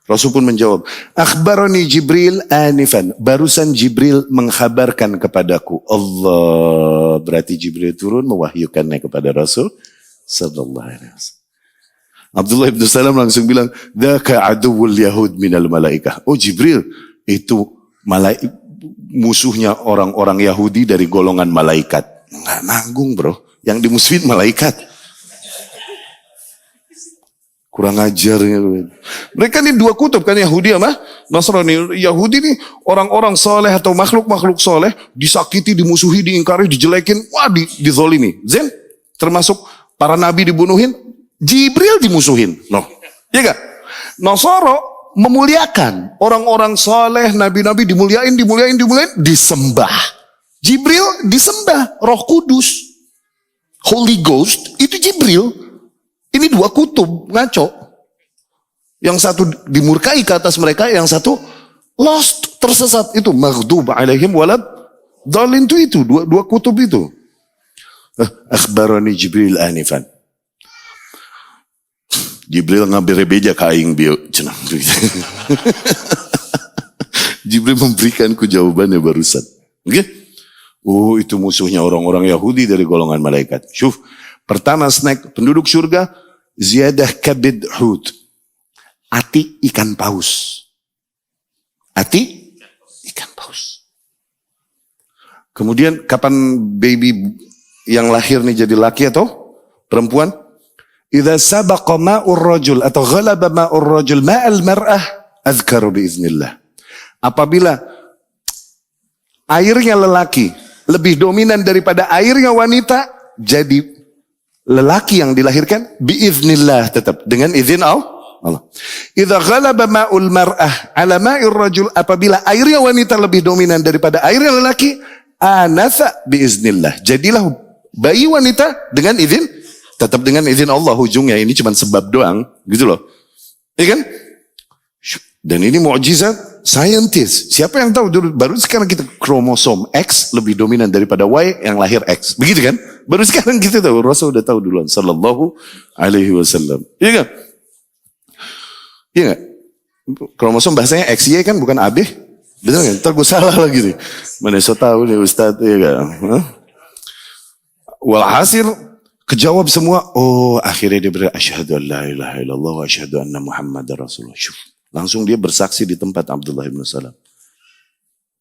Rasul pun menjawab, akhbarani Jibril anifan. Barusan Jibril mengkhabarkan kepadaku. Allah, berarti Jibril turun mewahyukannya kepada Rasul sallallahu alaihi wasallam. Abdullah ibn Salam langsung bilang, dzaka aduwwul yahud minal malaikah. Oh Jibril, itu musuhnya orang-orang Yahudi dari golongan malaikat. Nggak nanggung bro, yang dimusuhin malaikat. Kurang ajar. Mereka ini dua kutub kan, Yahudi sama Nasrani. Yahudi ini orang-orang soleh atau makhluk-makhluk soleh, disakiti, dimusuhi, diingkari, dijelekin, wah dizolimi. Zen, termasuk para nabi dibunuhin, Jibril dimusuhin. Loh, iya gak? Nasoro memuliakan. Orang-orang soleh, nabi-nabi dimuliain, disembah. Jibril disembah, Roh Kudus. Holy Ghost, itu Jibril. Ini dua kutub, ngaco. Yang satu dimurkai ke atas mereka, yang satu lost, tersesat. Itu maghdub alaihim walad dhalin itu, dua kutub itu. Akhbarani Jibril anifan. Jibril ngambil beja kaing bio. Jibril memberikanku jawabannya barusan. Oke? Oh, itu musuhnya orang-orang Yahudi dari golongan malaikat. Syuf. Pertama snack penduduk surga, ziyadah kabid hut. Ati ikan paus. Ati ikan paus. Kemudian kapan baby yang lahir nih jadi laki atau perempuan? Idza sabaqa ma'ur rajul atau ghalaba ma'ur rajul ma'al mar'ah azkaru biiznillah. Apabila airnya lelaki lebih dominan daripada airnya wanita, jadi lelaki yang dilahirkan biiznillah, tetap dengan izin Allah. Idza ghalaba ma'ul mar'ah ala ma'ir rajul, apabila airnya wanita lebih dominan daripada airnya lelaki, anatha biiznillah, jadilah bayi wanita dengan izin, tetap dengan izin Allah. Ujungnya ini cuma sebab doang gitu loh. Iya kan? Dan ini mukjizat saintis. Siapa yang tahu dulu? Baru sekarang kita kromosom X lebih dominan daripada Y yang lahir X. Begitu kan? Baru sekarang kita tahu. Rasul udah tahu duluan. Sallallahu alaihi wasallam. Iya kan? Iya gak? Kromosom bahasanya XY kan, bukan AB. Betul kan? Ntar gue salah lagi nih. Mana so tahu nih Ustaz. Iya kan? Walhasil kejawab semua. Oh, akhirnya dia berkata, asyhadu an la ilaha illallah wa asyhadu anna Muhammadar Rasulullah. Syuf. Langsung dia bersaksi di tempat Abdullah bin Salam.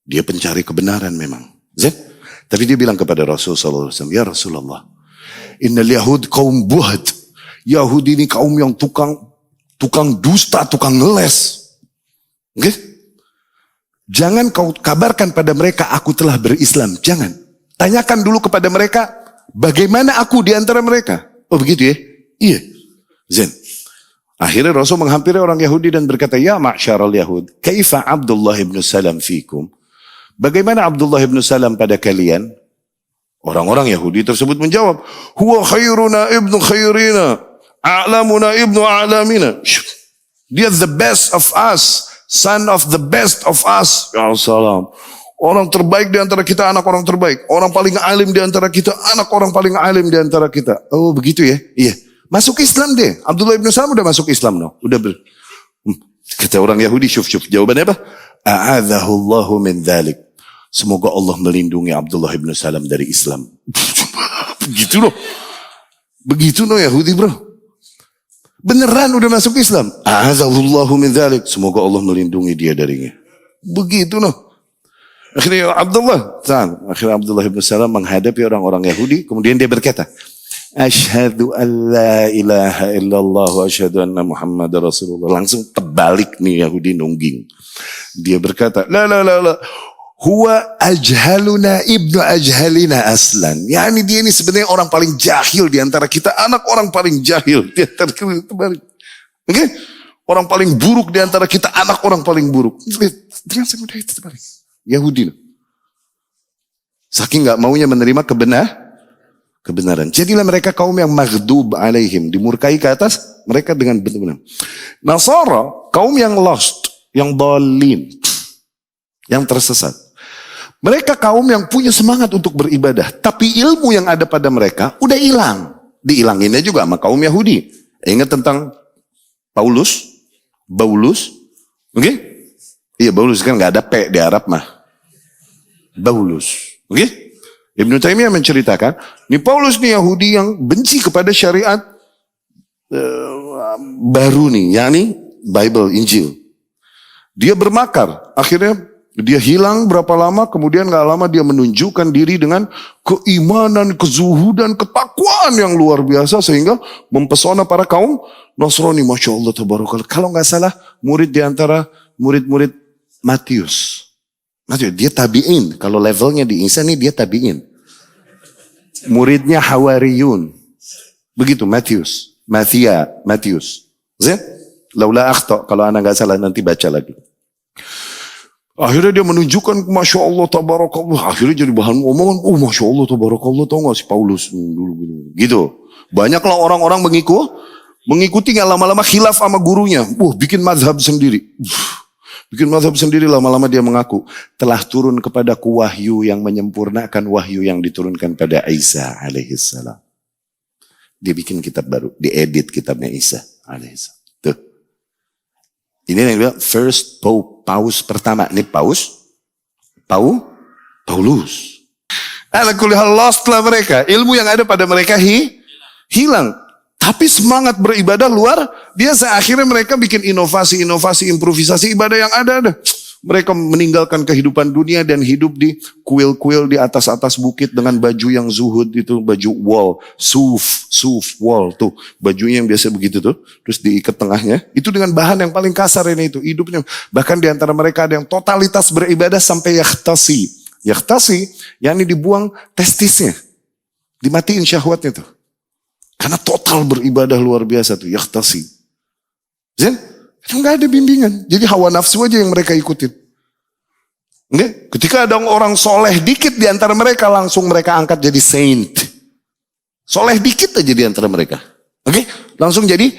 Dia pencari kebenaran memang. Zin? Tapi dia bilang kepada Rasulullah SAW, ya Rasulullah, innal yahud kaum buhad. Yahudi ini kaum yang tukang dusta, tukang ngeles. Okay? Jangan kau kabarkan pada mereka aku telah berislam. Jangan. Tanyakan dulu kepada mereka, bagaimana aku di antara mereka. Oh begitu ya? Iya. Zin. Akhirnya Rasul menghampiri orang Yahudi dan berkata, ya ma'syaral Yahud, kaifa Abdullah ibn Salam fikum? Bagaimana Abdullah ibn Salam pada kalian? Orang-orang Yahudi tersebut menjawab, huwa khairuna ibnu khairina, a'lamuna ibnu a'lamina. Dia the best of us, son of the best of us. Ya salam. Orang terbaik di antara kita, anak orang terbaik. Orang paling alim di antara kita, anak orang paling alim di antara kita. Oh begitu ya? Iya. Masuk Islam deh. Abdullah ibn Salam udah masuk Islam. No? Udah kata orang Yahudi, syuf. Jawabannya apa? A'adzahullahu min dhalik. Semoga Allah melindungi Abdullah ibn Salam dari Islam. Begitu loh. Begitu loh Yahudi bro. Beneran udah masuk Islam. A'adzahullahu min dhalik. Semoga Allah melindungi dia darinya. Begitu loh. Akhirnya Abdullah ibn Salam menghadapi orang-orang Yahudi. Kemudian dia berkata, Asyhadu an la ilaha illallah wa asyhadu anna Muhammadar Rasulullah. Langsung terbalik nih Yahudi nungging. Dia berkata, la. Huwa ajhaluna ibnu ajhalina aslan. Yani dia ini sebenarnya orang paling jahil di antara kita. Anak orang paling jahil di antara kita. Terbalik. Oke? Orang paling buruk di antara kita. Anak orang paling buruk. Dengan semudah itu terbalik. Yahudi. Saking gak maunya menerima kebenaran. Jadilah mereka kaum yang maghdub alaihim, dimurkai ke atas mereka dengan benar-benar. Nasara, kaum yang lost, yang dhalin, yang tersesat. Mereka kaum yang punya semangat untuk beribadah, tapi ilmu yang ada pada mereka udah hilang. Dihilanginnya juga sama kaum Yahudi. Ingat tentang Baulus? Oke? Iya, Baulus kan nggak ada P di Arab mah. Baulus. Oke? Ibnu Taimiyah menceritakan, ini Paulus nih Yahudi yang benci kepada syariat baru nih, yakni Bible, Injil. Dia bermakar, akhirnya Dia hilang berapa lama, kemudian gak lama dia menunjukkan diri dengan keimanan, kezuhudan, ketakwaan yang luar biasa sehingga mempesona para kaum Nasrani. Masya Allah, tabarakallah. Kalau gak salah, murid di antara murid-murid Matius. Dia tabi'in. Kalau levelnya di Isa nih dia tabi'in. Muridnya Hawariyun. Begitu Matius. Matius. Zin? Laula akhta. Kalau anda gak salah nanti baca lagi. Akhirnya dia menunjukkan, Masya Allah, tabarakallah. Akhirnya jadi bahan omongan, oh Masya Allah, tabarakallah, tau gak si Paulus dulu gitu. Banyaklah orang-orang mengikuti gak lama-lama khilaf sama gurunya. Bikin mazhab sendiri. Bikin mazhab sendiri, lama-lama dia mengaku telah turun kepadaku wahyu yang menyempurnakan wahyu yang diturunkan pada Isa alaihissalam. Dia bikin kitab baru, diedit kitabnya Isa alaihissalam. Tuh. Ini yang bilang first Pope. Paus pertama, ini Paulus. Alakulihal lost lah mereka. Ilmu yang ada pada mereka hilang. Tapi semangat beribadah luar biasa. Akhirnya mereka bikin inovasi, improvisasi ibadah yang ada. Mereka meninggalkan kehidupan dunia dan hidup di kuil-kuil di atas-atas bukit dengan baju yang zuhud itu, baju wall, suf wall tuh, bajunya yang biasa begitu tuh, terus diikat tengahnya, itu dengan bahan yang paling kasar ini itu, hidupnya. Bahkan di antara mereka ada yang totalitas beribadah sampai yahtasi, yakni dibuang testisnya, dimatiin syahwatnya tuh. Karena total beribadah luar biasa tuh, yahtasi. Zin? Enggak ada bimbingan. Jadi hawa nafsu aja yang mereka ikutin. Oke? Ketika ada orang soleh dikit di antara mereka, langsung mereka angkat jadi saint. Soleh dikit aja di antara mereka. Oke? Langsung jadi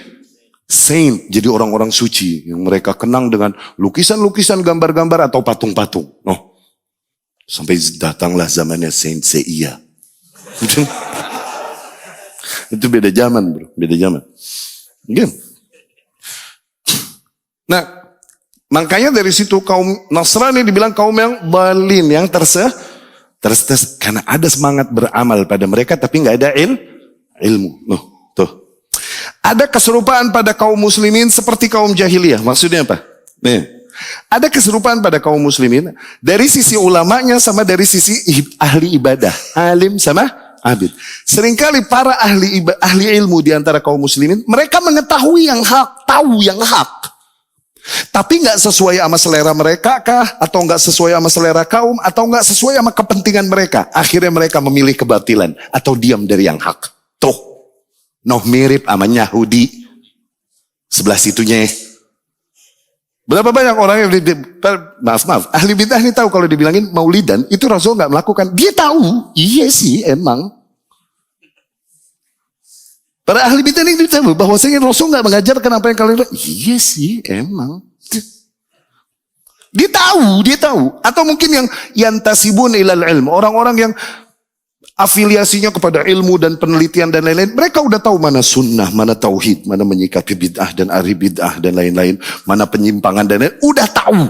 saint. Jadi orang-orang suci. Yang mereka kenang dengan lukisan-lukisan, gambar-gambar atau patung-patung. Oh. Sampai datanglah zamannya Saint Seiya. Itu beda zaman bro. Beda zaman. Oke? Nah, makanya dari situ kaum Nasrani dibilang kaum yang balin, yang karena ada semangat beramal pada mereka tapi nggak ada ilmu. Tuh. Ada keserupaan pada kaum muslimin seperti kaum jahiliyah. Maksudnya apa? Nih. Ada keserupaan pada kaum muslimin dari sisi ulamanya sama dari sisi ahli ibadah, alim sama abid. Seringkali para ahli ilmu di antara kaum muslimin, mereka mengetahui yang hak, tahu yang hak. Tapi nggak sesuai sama selera mereka kah? Atau nggak sesuai sama selera kaum? Atau nggak sesuai sama kepentingan mereka? Akhirnya mereka memilih kebatilan. Atau diam dari yang hak. Tuh. Mirip sama Yahudi. Sebelah situnya. Berapa banyak orang yang maaf. Ahli bidah ini tahu kalau dibilangin maulidan. Itu Rasul nggak melakukan. Dia tahu. Iya sih emang. Para ahli bidah ini tahu bahwasanya Rasul nggak mengajarkan apa yang kalian lihat. Iya sih, emang. Dia tahu. Atau mungkin yang yantasibun ilal ilm, orang-orang yang afiliasinya kepada ilmu dan penelitian dan lain-lain, mereka udah tahu mana sunnah, mana tauhid, mana menyikapi bid'ah dan ahli bid'ah dan lain-lain, mana penyimpangan dan lain-lain, udah tahu.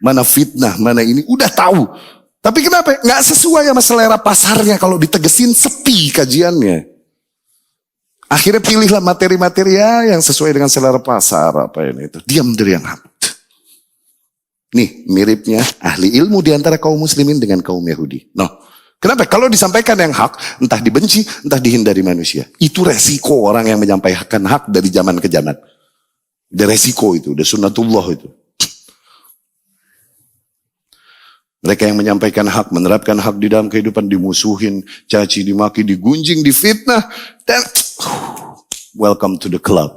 Mana fitnah, mana ini, udah tahu. Tapi kenapa? Nggak sesuai sama selera pasarnya kalau ditegesin sepi kajiannya. Akhirnya pilihlah materi-materi yang sesuai dengan selera pasar apa ini itu. Diam dari yang hak. Nih miripnya ahli ilmu di antara kaum muslimin dengan kaum Yahudi. Kenapa? Kalau disampaikan yang hak, entah dibenci, entah dihindari manusia. Itu resiko orang yang menyampaikan hak dari zaman ke zaman. Ada resiko itu, ada sunnatullah itu. Mereka yang menyampaikan hak, menerapkan hak di dalam kehidupan, dimusuhin, caci, dimaki, digunjing, difitnah, dan welcome to the club.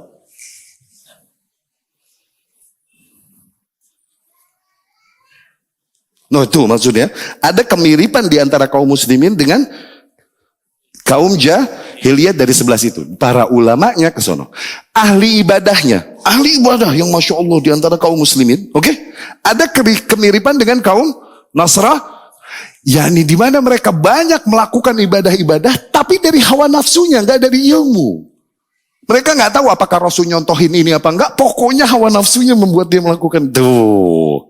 Itu maksudnya ada kemiripan di antara kaum muslimin dengan kaum jahiliyah dari sebelah situ. Para ulamanya ke sono. Ahli ibadah yang Masya Allah di antara kaum muslimin. Oke? Ada kemiripan dengan kaum Nasrani, yakni di mana mereka banyak melakukan ibadah-ibadah, tapi dari hawa nafsunya, nggak dari ilmu. Mereka nggak tahu apakah Rasul nyontohin ini apa enggak. Pokoknya hawa nafsunya membuat dia melakukan tuh.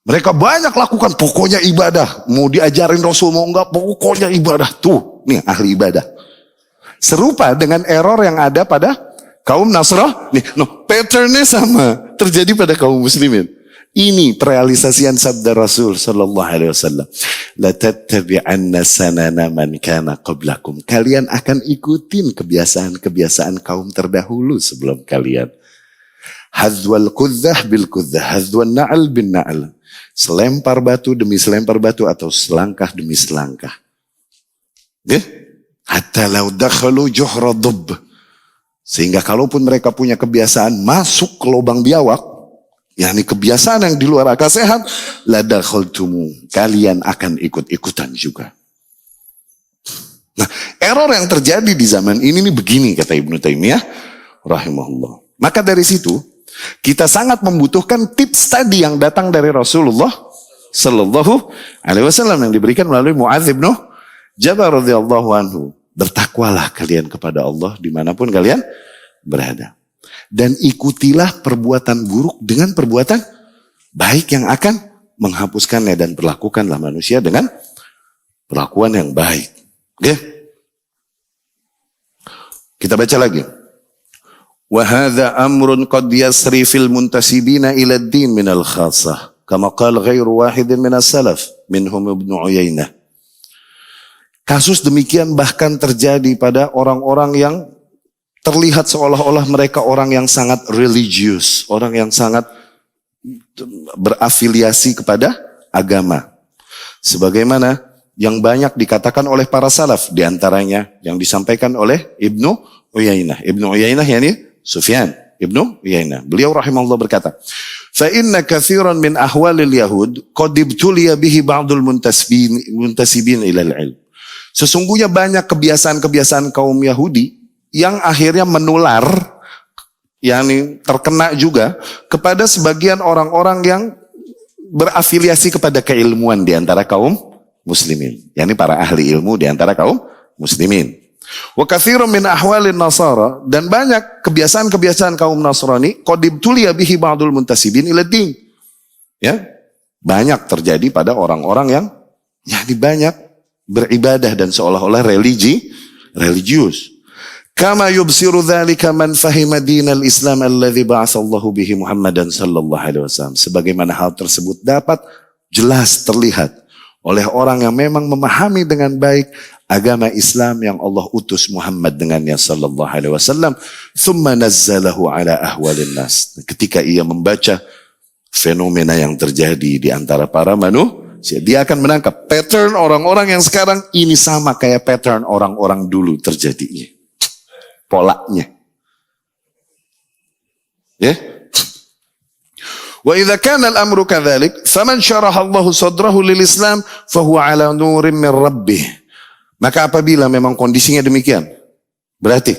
Mereka banyak lakukan, pokoknya ibadah. Mau diajarin Rasul mau enggak, pokoknya ibadah tuh. Nih ahli ibadah. Serupa dengan error yang ada pada kaum Nasrani. Patternnya sama terjadi pada kaum muslimin. Ini perealisasian sabda Rasul sallallahu alaihi wasallam. La tattabi'anna sanana man kana qablakum. Kalian akan ikutin kebiasaan-kebiasaan kaum terdahulu sebelum kalian. Hadzwal qudzah bil qudzah, hadzwan na'al bin na'al. Selempar batu demi selempar batu atau selangkah demi selangkah. Hatta law dakhalu juhra dubb. Sehingga kalaupun mereka punya kebiasaan masuk ke lubang biawak, yakni kebiasaan yang di luar akal sehat, la dakhaltumu, kalian akan ikut-ikutan juga. Nah, error yang terjadi di zaman ini begini kata Ibnu Taimiyah rahimahullah. Maka dari situ kita sangat membutuhkan tips tadi yang datang dari Rasulullah sallallahu alaihi wasallam yang diberikan melalui Muadz bin Jabal radhiyallahu anhu. Bertakwalah kalian kepada Allah dimanapun kalian berada. Dan ikutilah perbuatan buruk dengan perbuatan baik yang akan menghapuskannya, dan perlakukanlah manusia dengan perlakuan yang baik. Oke? Kita baca lagi. Wa hadza amrun qad yasri fil muntasibina ila ad-din min al-khassah, kama qala ghairu wahidin min as-salaf minhum Ibnu Uyainah. Kasus demikian bahkan terjadi pada orang-orang yang terlihat seolah-olah mereka orang yang sangat religius, orang yang sangat berafiliasi kepada agama. Sebagaimana yang banyak dikatakan oleh para salaf, diantaranya yang disampaikan oleh Ibnu Uyainah. Ibnu Uyainah yakni Sufyan Ibnu Uyainah. Beliau rahimahullah berkata, "Fa inna katsiran min ahwalil yahud qad ibtuliya bihi ba'dul muntasibin ila al-ilm." Sesungguhnya banyak kebiasaan-kebiasaan kaum Yahudi yang akhirnya menular, yakni terkena juga kepada sebagian orang-orang yang berafiliasi kepada keilmuan di antara kaum muslimin, yakni para ahli ilmu di antara kaum muslimin. Wa katsirun min ahwalin nasara, dan banyak kebiasaan-kebiasaan kaum Nasrani qad ibtuliya bihi ba'dul muntasibin ila din. Ya, banyak terjadi pada orang-orang yang yakni banyak beribadah dan seolah-olah religius. Kama yubsiru dzalika man fahima dinal Islam alladzi ba'atsallahu bihi Muhammadan sallallahu alaihi wasallam. Sebagaimana hal tersebut dapat jelas terlihat oleh orang yang memang memahami dengan baik agama Islam yang Allah utus Muhammad dengannya sallallahu alaihi wasallam. Tsumma nazzalahu ala ahwalin nas. Ketika ia membaca fenomena yang terjadi di antara para manusia, dia akan menangkap pattern orang-orang yang sekarang ini sama kayak pattern orang-orang dulu terjadinya. Polanya. Ya. Wa idza kana al-amru kadzalik, faman syaraha Allahu sadrahu lil Islam fa huwa ala nurin min rabbih. Maka apabila memang kondisinya demikian, berarti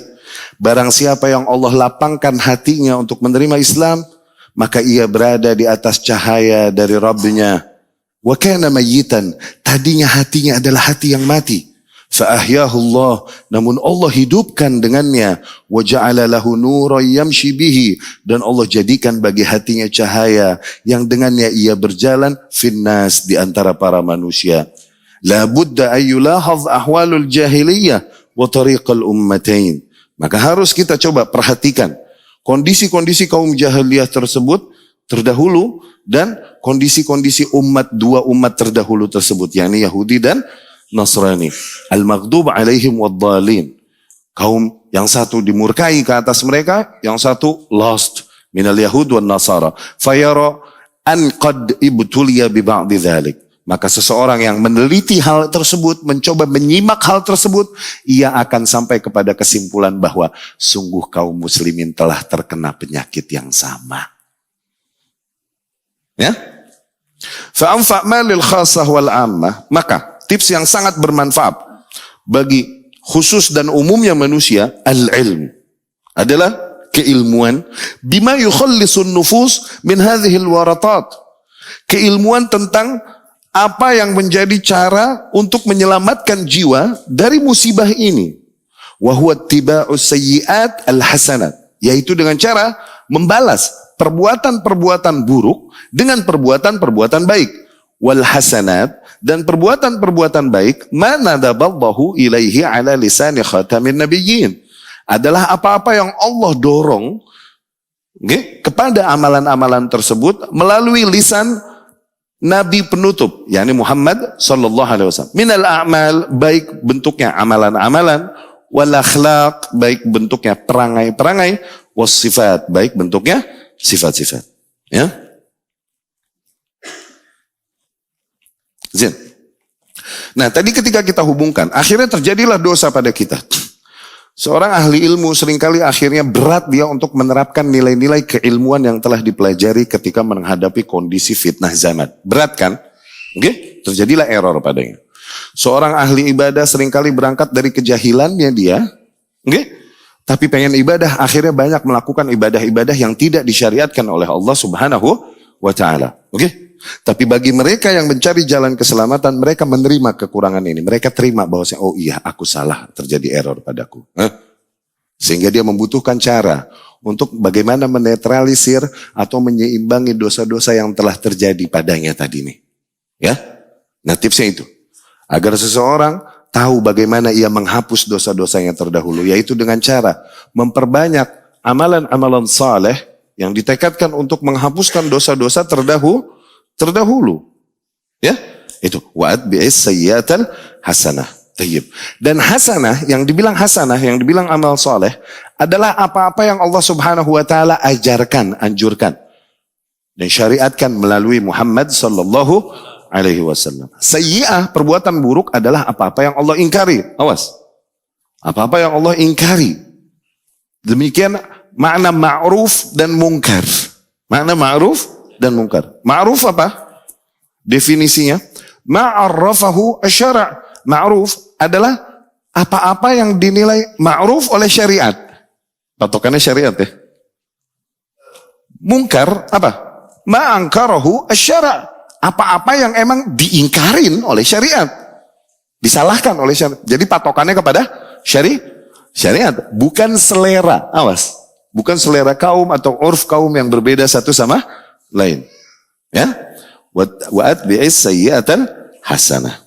barang siapa yang Allah lapangkan hatinya untuk menerima Islam, maka ia berada di atas cahaya dari Rabb-nya. Wa kana mayyitan, tadinya hatinya adalah hati yang mati. Fa'ahyahu Allah, namun Allah hidupkan dengannya. Wa ja'ala lahu nuran yamshi bihi, dan Allah jadikan bagi hatinya cahaya yang dengannya ia berjalan finnas di antara para manusia. La budda ayyulahadh ahwalul jahiliyah wa tariqal ummatain. Maka harus kita coba perhatikan kondisi-kondisi kaum jahiliyah tersebut terdahulu dan kondisi-kondisi dua umat terdahulu tersebut, yakni Yahudi dan Nasrani. Al-maghdub alaihim wad-dhalin. Kaum yang satu dimurkai ke atas mereka, yang satu lost minal yahud wan nasara. Fayara an qad ibtuliya bi ba'di dzalik. Maka seseorang yang meneliti hal tersebut, mencoba menyimak hal tersebut, ia akan sampai kepada kesimpulan bahwa sungguh kaum muslimin telah terkena penyakit yang sama. Ya? Fa'anfa' ma lil khassah wal 'ammah. Maka tips yang sangat bermanfaat bagi khusus dan umumnya manusia, al-ilm, adalah keilmuan bima yukhallisun nufus min hadhil waratat. Keilmuan tentang apa yang menjadi cara untuk menyelamatkan jiwa dari musibah ini. Wa huwa ittiba'us sayyi'at al-hasanat, yaitu dengan cara membalas perbuatan-perbuatan buruk dengan perbuatan-perbuatan baik. Wal hasanat, dan perbuatan-perbuatan baik, mana nadaballahu ilaihi ala lisani khatamin nabiyyin, adalah apa-apa yang Allah dorong Okay? Kepada amalan-amalan tersebut melalui lisan Nabi penutup, yakni Muhammad sallallahu alaihi wasallam. Minal a'mal, baik bentuknya amalan-amalan, wal akhlaq, baik bentuknya perangai-perangai, was sifat, baik bentuknya sifat-sifat. Ya. Zin. Nah, tadi ketika kita hubungkan, akhirnya terjadilah dosa pada kita. Seorang ahli ilmu seringkali akhirnya berat dia untuk menerapkan nilai-nilai keilmuan yang telah dipelajari ketika menghadapi kondisi fitnah zaman. Berat kan? Oke? Terjadilah error padanya. Seorang ahli ibadah seringkali berangkat dari kejahilannya dia. Oke? Tapi pengen ibadah, akhirnya banyak melakukan ibadah-ibadah yang tidak disyariatkan oleh Allah Subhanahu wa Ta'ala. Oke? Tapi bagi mereka yang mencari jalan keselamatan, mereka menerima kekurangan ini. Mereka terima bahwa oh iya, aku salah, terjadi error padaku. Sehingga dia membutuhkan cara untuk bagaimana menetralisir atau menyeimbangi dosa-dosa yang telah terjadi padanya tadi ini. Ya, nah tipsnya itu. Agar seseorang tahu bagaimana ia menghapus dosa-dosa yang terdahulu. Yaitu dengan cara memperbanyak amalan-amalan saleh yang ditekadkan untuk menghapuskan dosa-dosa terdahulu. Ya, itu wa'ad bi'is sayyiatal hasanah. Tayyib. Dan hasanah, yang dibilang hasanah, yang dibilang amal soleh, adalah apa-apa yang Allah Subhanahu wa Ta'ala ajarkan, anjurkan. Dan syariatkan melalui Muhammad sallallahu alaihi wasallam. Sayyi'ah, perbuatan buruk adalah apa-apa yang Allah ingkari. Awas. Apa-apa yang Allah ingkari. Demikian makna ma'ruf dan mungkar. Makna ma'ruf dan mungkar. Ma'ruf apa? Definisinya, ma'arrafahu asy-syara'. Ma'ruf adalah apa-apa yang dinilai ma'ruf oleh syariat. Patokannya syariat ya. Mungkar apa? Ma'ankarahu asy-syara'. Apa-apa yang emang diingkarin oleh syariat. Disalahkan oleh syariat. Jadi patokannya kepada syariat, bukan selera. Awas. Bukan selera kaum atau urf kaum yang berbeda satu sama lain. Ya. Wa'at bi'is sayyi'atan hasanah.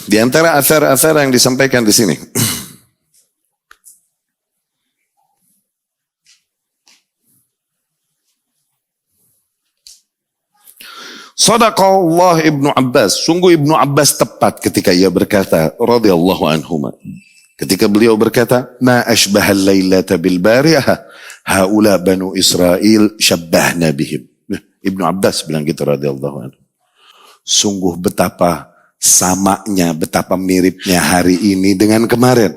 Di antara asar-asar yang disampaikan di sini. Sadaqallah Ibnu Abbas. Sungguh Ibnu Abbas tepat ketika ia berkata, radhiyallahu anhuma. Ketika beliau berkata, ma ashbahal lailata bil bariyah, haula banu Israel syabbahna bihim. Ibnu Abbas bilang gitu radhiyallahu anhu. Sungguh betapa samanya, betapa miripnya hari ini dengan kemarin.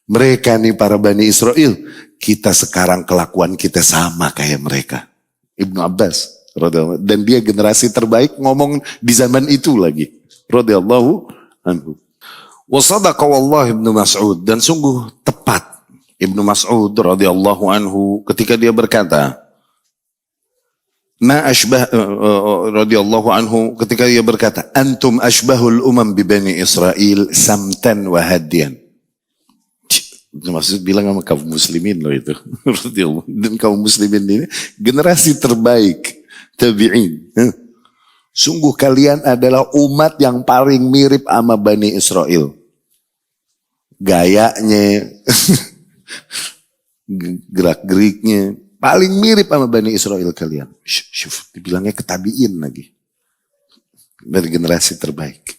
Mereka nih para Bani Israel, kita sekarang kelakuan kita sama kayak mereka. Ibnu Abbas radhiyallahu, dan dia generasi terbaik ngomong di zaman itu lagi. Radhiyallahu anhu. Wa sadaqa wallahi Ibnu Mas'ud, dan sungguh tepat Ibnu Mas'ud radhiyallahu anhu ketika dia berkata, ma ashbah radhiyallahu anhu ketika dia berkata, antum ashbahul umam bi Bani Israel samtan wa hadiyan. Ibnu Mas'ud bilang sama kaum muslimin loh itu. Dan kaum muslimin ini generasi terbaik tabi'in. Sungguh kalian adalah umat yang paling mirip sama Bani Israel. Gayanya, gerak-geriknya, paling mirip sama Bani Israel kalian. Syuf, dibilangnya ketabiin lagi. Dari generasi terbaik.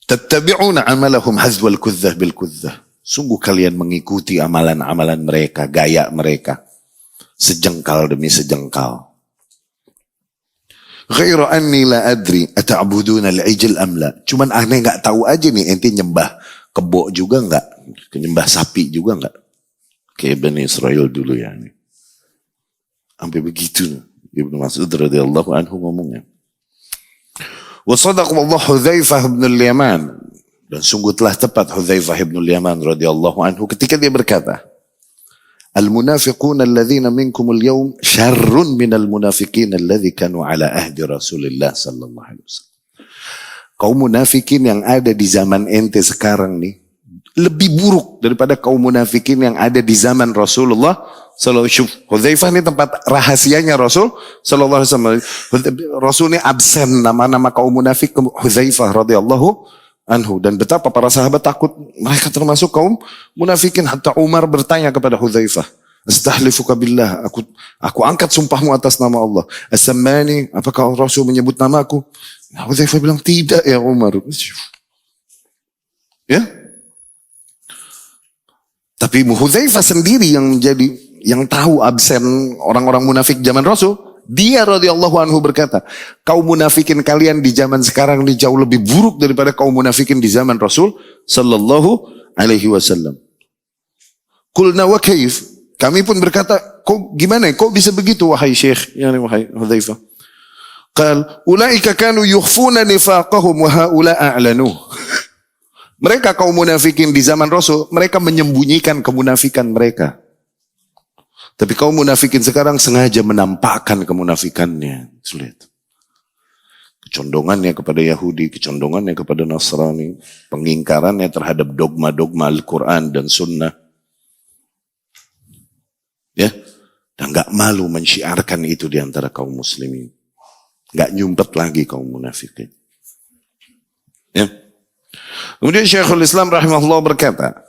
Tattabi'una amalahum hazwal kudzah bil kudzah. Sungguh kalian mengikuti amalan-amalan mereka, gaya mereka. Sejengkal demi sejengkal. Ghairu anni la adri ata'buduna al-ijl am la. Cuman aneh enggak tahu aja nih ente nyembah kebo juga enggak? Nyembah sapi juga enggak? Kayak Bani Israel dulu ya. Sampai begitu Ibnu Mas'ud radhiyallahu anhu ngomongnya. Wa sadaqa Allah Hudzaifah bin al-Yaman. Dan sungguh telah tepat Hudzaifah bin al-Yaman radhiyallahu anhu ketika dia berkata, Al-munafiqun alladhina minkum al-yawm syarrun minal munafiqin alladhi kanu ala ahdi Rasulillah sallallahu alaihi wasallam. Kaum munafikin yang ada di zaman ente sekarang nih lebih buruk daripada kaum munafikin yang ada di zaman Rasulullah sallallahu alaihi wasallam. Hudzaifah ini tempat rahasianya Rasul sallallahu alaihi wasallam. Rasul ini absen nama-nama kaum munafik. Hudzaifah radhiyallahu anhu. Dan betapa para sahabat takut mereka termasuk kaum munafikin. Hatta Umar bertanya kepada Hudzaifah, "Astahlifuka billah, aku angkat sumpahmu atas nama Allah. As-sammani, apakah Rasul menyebut namaku?" Hudzaifah bilang, "Tidak ya Umar." Ya. Tapi Hudzaifah sendiri yang tahu absen orang-orang munafik zaman Rasul. Dia radhiyallahu anhu berkata, kaum munafikin kalian di zaman sekarang ini jauh lebih buruk daripada kaum munafikin di zaman Rasul sallallahu alaihi wasallam. Qulna wa kaif? Kami pun berkata, kok gimana? Kok bisa begitu wahai Syekh? Yani wahai Hudzaifah. Qal, ulaika kanu yukhfuna nifaqahum wa haula a'lanuh. Mereka kaum munafikin di zaman Rasul, mereka menyembunyikan kemunafikan mereka. Tapi kaum munafikin sekarang sengaja menampakkan kemunafikannya. Sulit. Kecondongannya kepada Yahudi, kecondongannya kepada Nasrani, pengingkarannya terhadap dogma-dogma Al-Quran dan Sunnah. Ya, dan gak malu mensyiarkan itu di antara kaum muslimin. Gak nyumpet lagi kaum munafikin. Ya. Kemudian Syekhul Islam rahimahullah berkata,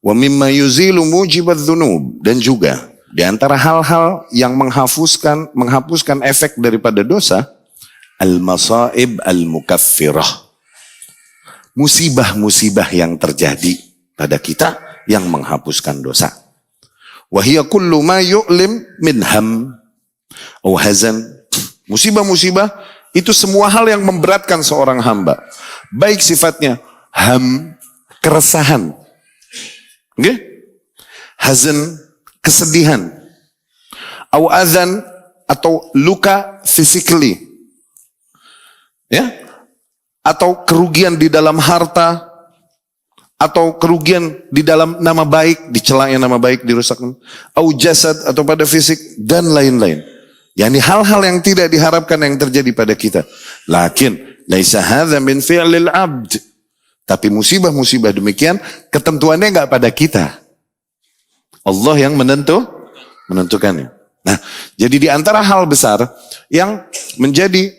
wa mimma yuzilu mujibat dhunub, dan juga di antara hal-hal yang menghapuskan efek daripada dosa, al-masaib al-mukaffirah. Musibah-musibah yang terjadi pada kita yang menghapuskan dosa. Wa hiya kullu ma yu'lim min ham aw hazan. Musibah-musibah itu semua hal yang memberatkan seorang hamba. Baik sifatnya ham, keresahan. Okay? Hazan, kesedihan, atau azan, atau luka physically, ya, atau kerugian di dalam harta, atau kerugian di dalam nama baik, dicelanya nama baik, dirusakkan, atau jasad, atau pada fisik, dan lain-lain. Yani hal-hal yang tidak diharapkan yang terjadi pada kita. Lakin, laisa hadza min fi'lil abd. Tapi musibah-musibah demikian, ketentuannya enggak pada kita. Allah yang menentukannya. Nah, jadi di antara hal besar yang menjadi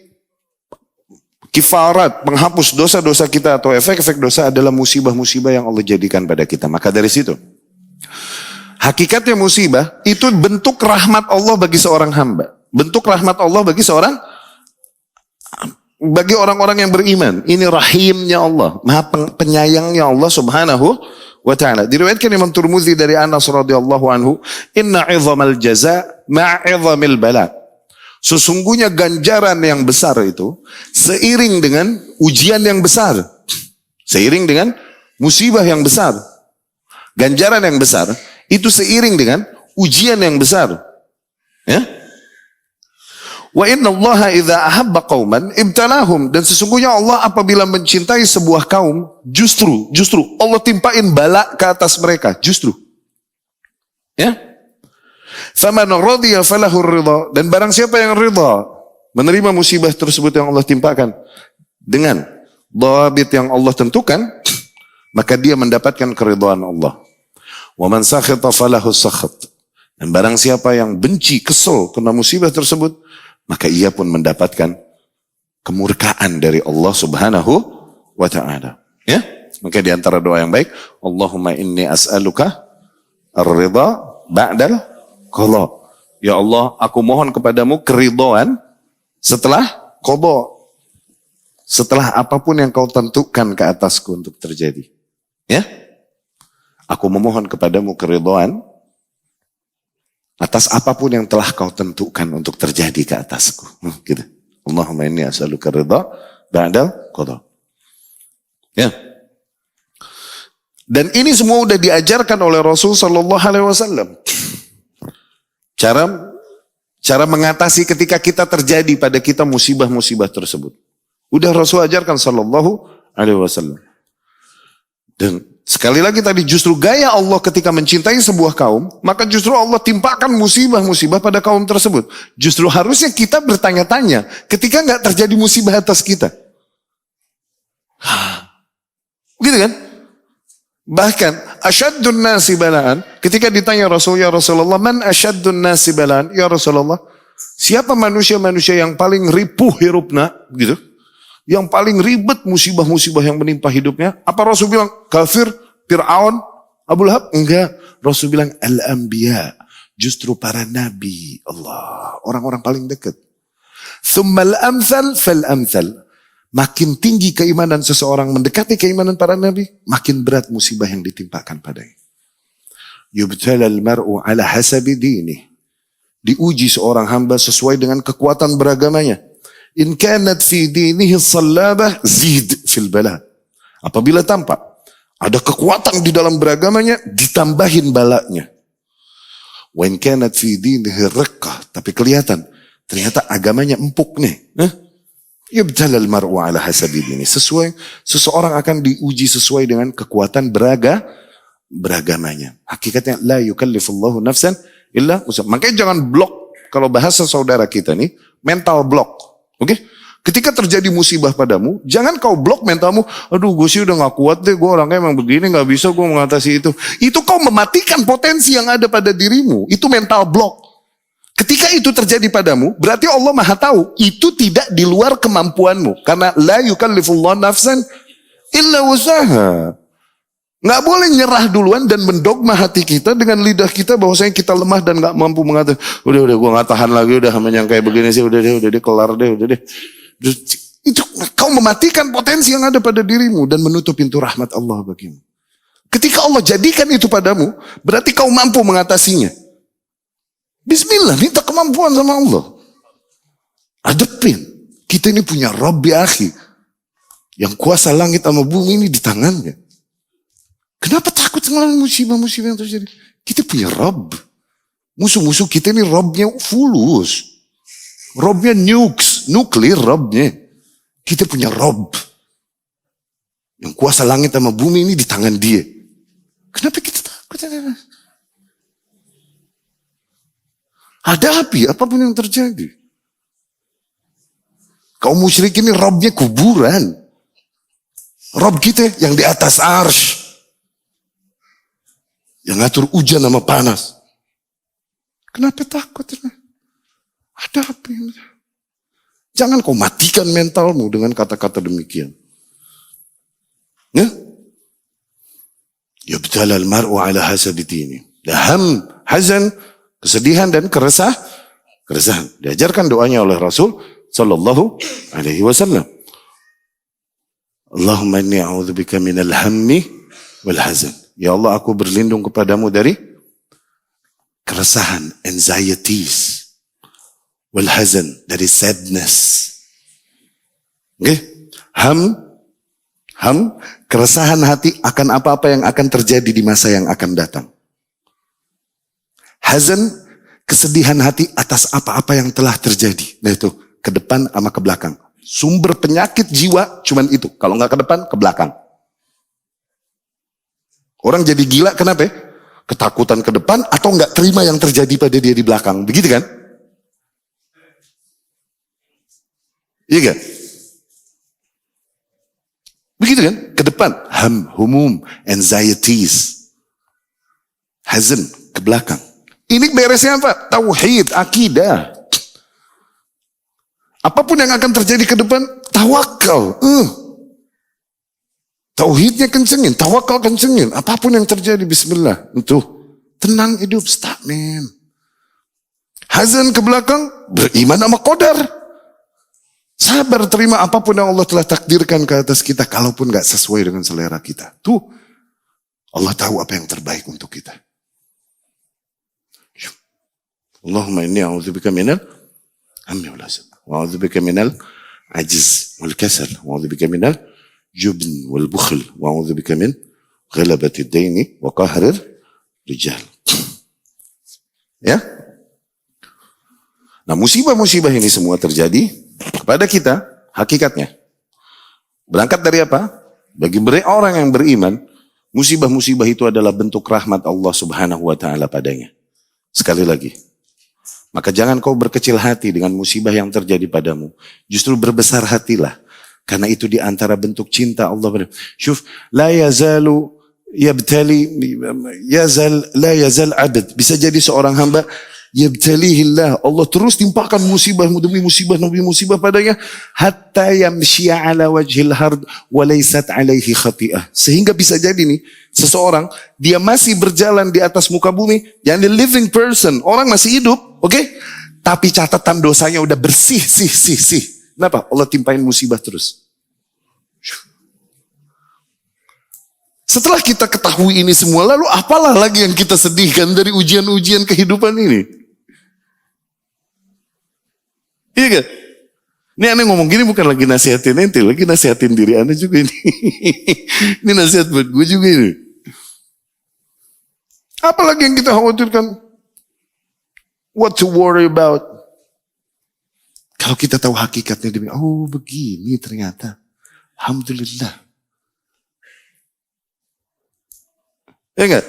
kifarat, menghapus dosa-dosa kita atau efek-efek dosa adalah musibah-musibah yang Allah jadikan pada kita. Maka dari situ, hakikatnya musibah itu bentuk rahmat Allah bagi seorang hamba. Bentuk rahmat Allah bagi orang-orang yang beriman. Ini rahimnya Allah, maha penyayangnya Allah subhanahu wa ta'ala. Diriwayatkan Imam Tirmidzi dari Anas radhiyallahu anhu, inna 'idhamal jaza ma'idhamil bala. Sesungguhnya ganjaran yang besar itu seiring dengan ujian yang besar. Seiring dengan musibah yang besar. Ganjaran yang besar itu seiring dengan ujian yang besar. Ya? Wa inna Allaha idza ahabba qauman ibtalahum, dan sesungguhnya Allah apabila mencintai sebuah kaum justru Allah timpain bala ke atas mereka, justru. Ya? Faman radiya falahu ridha, dan barang siapa yang ridha menerima musibah tersebut yang Allah timpakan dengan dhabit yang Allah tentukan, maka dia mendapatkan keridhaan Allah. Wa man sakhita falahu sakhat, dan barang siapa yang benci, kesel kena musibah tersebut, maka ia pun mendapatkan kemurkaan dari Allah subhanahu wa ta'ala. Ya? Maka di antara doa yang baik, Allahumma inni as'aluka ar-ridha ba'dal qadha. Ya Allah, aku mohon kepadamu keridhaan setelah qadha. Setelah apapun yang kau tentukan ke atasku untuk terjadi. Ya? Aku memohon kepadamu keridhaan atas apapun yang telah kau tentukan untuk terjadi ke atasku. Gitu. Allahumma inni as'aluka ridha ba'dal qadha. Ya. Dan ini semua sudah diajarkan oleh Rasul sallallahu alaihi wasallam. Cara mengatasi ketika kita terjadi pada kita musibah-musibah tersebut. Udah Rasul ajarkan sallallahu alaihi wasallam. Dan sekali lagi tadi, justru gaya Allah ketika mencintai sebuah kaum, maka justru Allah timpakan musibah-musibah pada kaum tersebut. Justru harusnya kita bertanya-tanya ketika nggak terjadi musibah atas kita. Gitu kan? Bahkan asyaddun nasi balaan, ketika ditanya Rasul, ya Rasulullah, man asyaddun nasi balaan? Ya Rasulullah, siapa manusia-manusia yang paling ripuh hirupna? Gitu. yang paling ribet musibah-musibah yang menimpa hidupnya. Apa Rasul bilang? Kafir, Fir'aun, Abu Lahab? Enggak. Rasul bilang al-anbiya. Justru para nabi. Allah. Orang-orang paling dekat. Thummal amthal fal amthal. Makin tinggi keimanan seseorang mendekati keimanan para nabi, makin berat musibah yang ditimpakan padanya. Yubtalal mar'u ala hasabi dini. Diuji seorang hamba sesuai dengan kekuatan beragamanya. In kanat fi dinihi sallabah zid fil bala. Apabila tampak ada kekuatan di dalam beragamanya, ditambahin balanya. Wa in kanat fi dinihi riqqah, tapi kelihatan ternyata agamanya empuk nih. Yubtalal mar'u ala hasabi dini. Seseorang akan diuji sesuai dengan kekuatan beragamanya. Hakikatnya la yukallifullahu nafsan illa usaha. Makanya jangan blok, kalau bahasa saudara kita nih, mental block. Oke? Ketika terjadi musibah padamu, jangan kau blok mentalmu, aduh gue sih udah gak kuat deh, gue orangnya emang begini, gak bisa gue mengatasi itu. Itu kau mematikan potensi yang ada pada dirimu. Itu mental block. Ketika itu terjadi padamu, berarti Allah Maha tahu, itu tidak di luar kemampuanmu. Karena la yukallifullahu nafsan illa usaha. Nggak boleh nyerah duluan dan mendogma hati kita dengan lidah kita bahwasanya kita lemah dan nggak mampu mengatakan, udah gue nggak tahan lagi, udah yang kayak begini sih, udah deh kelar deh, udah deh. Itu kau mematikan potensi yang ada pada dirimu dan menutup pintu rahmat Allah bagimu. Ketika Allah jadikan itu padamu, berarti kau mampu mengatasinya. Bismillah, minta kemampuan sama Allah. Adepin, kita ini punya Rabb ya akhi, yang kuasa langit sama bumi ini di tangannya. Kenapa takut dengan musibah-musibah yang terjadi? Kita punya Rabb. Musuh-musuh kita ini Rabbnya fulus. Rabbnya nuklir Rabbnya. Kita punya Rabb. Yang kuasa langit sama bumi ini di tangan dia. Kenapa kita takut? Hadapi apapun yang terjadi. Kaum musyrik ini Rabbnya kuburan. Rabb kita yang di atas arsy. Yang ngatur hujan sama panas. Kenapa takut? Ada apa yang... Jangan kau matikan mentalmu dengan kata-kata demikian. Ya? Yubtalal mar'u ala hasabi dini. Daham, hazan, kesedihan dan keresahan. Diajarkan doanya oleh Rasul sallallahu alaihi wasallam. Allahumma inni a'udzubika minal hammi wal hazan. Ya Allah, aku berlindung kepadamu dari keresahan, anxieties, wal hazan, dari sadness. Okay? Ham, keresahan hati akan apa-apa yang akan terjadi di masa yang akan datang. Hazan, kesedihan hati atas apa-apa yang telah terjadi. Nah itu, ke depan sama ke belakang. Sumber penyakit jiwa cuman itu. Kalau nggak ke depan, ke belakang. Orang jadi gila kenapa? Ketakutan ke depan atau nggak terima yang terjadi pada dia di belakang. Begitu kan? Iya gak? Begitu kan? Ke depan. Humum, anxieties. Hazan, ke belakang. Ini beresnya apa? Tauhid, akidah. Apapun yang akan terjadi ke depan, tawakal. Tauhidnya kencengin, tawakal kencengin. Apapun yang terjadi, bismillah. Itu, tenang hidup, stop man. Hazan ke belakang, beriman sama qadar. Sabar terima apapun yang Allah telah takdirkan ke atas kita, kalaupun gak sesuai dengan selera kita. Tuh, Allah tahu apa yang terbaik untuk kita. Allahumma inni a'udzubika minal hammi wal hazan. Wa a'udzubika minal ajiz wal kasal. Wa a'udzubika minal jubn wal bukhl wa a'udzubika min ghalabati ad-daini wa qahrir rijal. Ya? Nah, musibah-musibah ini semua terjadi kepada kita, hakikatnya. Berangkat dari apa? Bagi orang yang beriman, musibah-musibah itu adalah bentuk rahmat Allah Subhanahu wa taala padanya. Sekali lagi, maka jangan kau berkecil hati dengan musibah yang terjadi padamu. Justru berbesar hatilah. Karena itu di antara bentuk cinta Allah. Syuf, la yazalu yabtali, la yazal abd. Bisa jadi seorang hamba Yabtalihillah, Allah terus timpakan musibah demi musibah demi musibah padanya, hatta yamshiya ala wajhil hard wa laysat alaihi khati'ah. Sehingga bisa jadi nih, seseorang dia masih berjalan di atas muka bumi, yang the living person, orang masih hidup, oke? Tapi catatan dosanya udah bersih, sih. Kenapa? Allah timpain musibah terus. Setelah kita ketahui ini semua, lalu apalah lagi yang kita sedihkan dari ujian-ujian kehidupan ini? Iya gak? Ini aneh ngomong gini bukan lagi nasihatin ente, lagi nasihatin diri aneh juga ini. Ini nasihat buat gue juga ini. Apalagi yang kita khawatirkan? What to worry about? Kalau kita tahu hakikatnya, oh begini ternyata. Alhamdulillah. Ya enggak?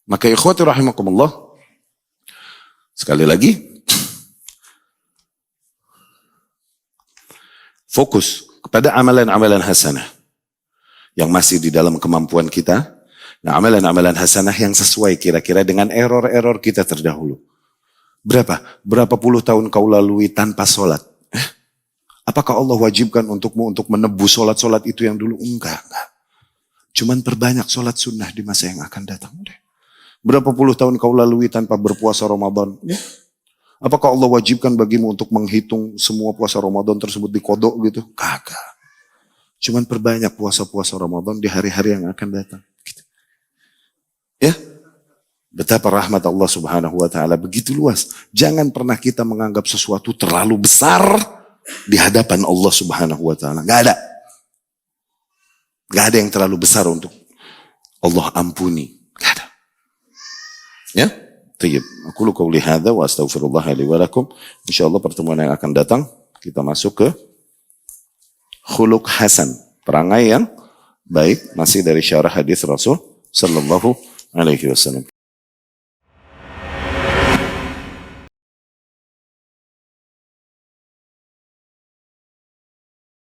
Maka ikhwati rahimakumullah, sekali lagi, fokus kepada amalan-amalan hasanah yang masih di dalam kemampuan kita. Nah, amalan-amalan hasanah yang sesuai kira-kira dengan error-error kita terdahulu. Berapa puluh tahun kau lalui tanpa sholat? Apakah Allah wajibkan untukmu untuk menebus sholat-sholat itu yang dulu? Enggak. Cuman perbanyak sholat sunnah di masa yang akan datang. Berapa puluh tahun kau lalui tanpa berpuasa Ramadan? Apakah Allah wajibkan bagimu untuk menghitung semua puasa Ramadan tersebut di kodok gitu? Kagak. Cuman perbanyak puasa-puasa Ramadan di hari-hari yang akan datang. Gitu. Ya, betapa rahmat Allah subhanahu wa ta'ala begitu luas. Jangan pernah kita menganggap sesuatu terlalu besar di hadapan Allah subhanahu wa ta'ala. Gak ada. Gak ada yang terlalu besar untuk Allah ampuni. Gak ada. Ya, tayyib. Aku lu qauli hadza wa astaghfirullah li wa lakum. Insyaallah pertemuan yang akan datang kita masuk ke khuluq hasan, perangai yang baik, masih dari syarah hadis Rasul sallallahu alaihi wasallam.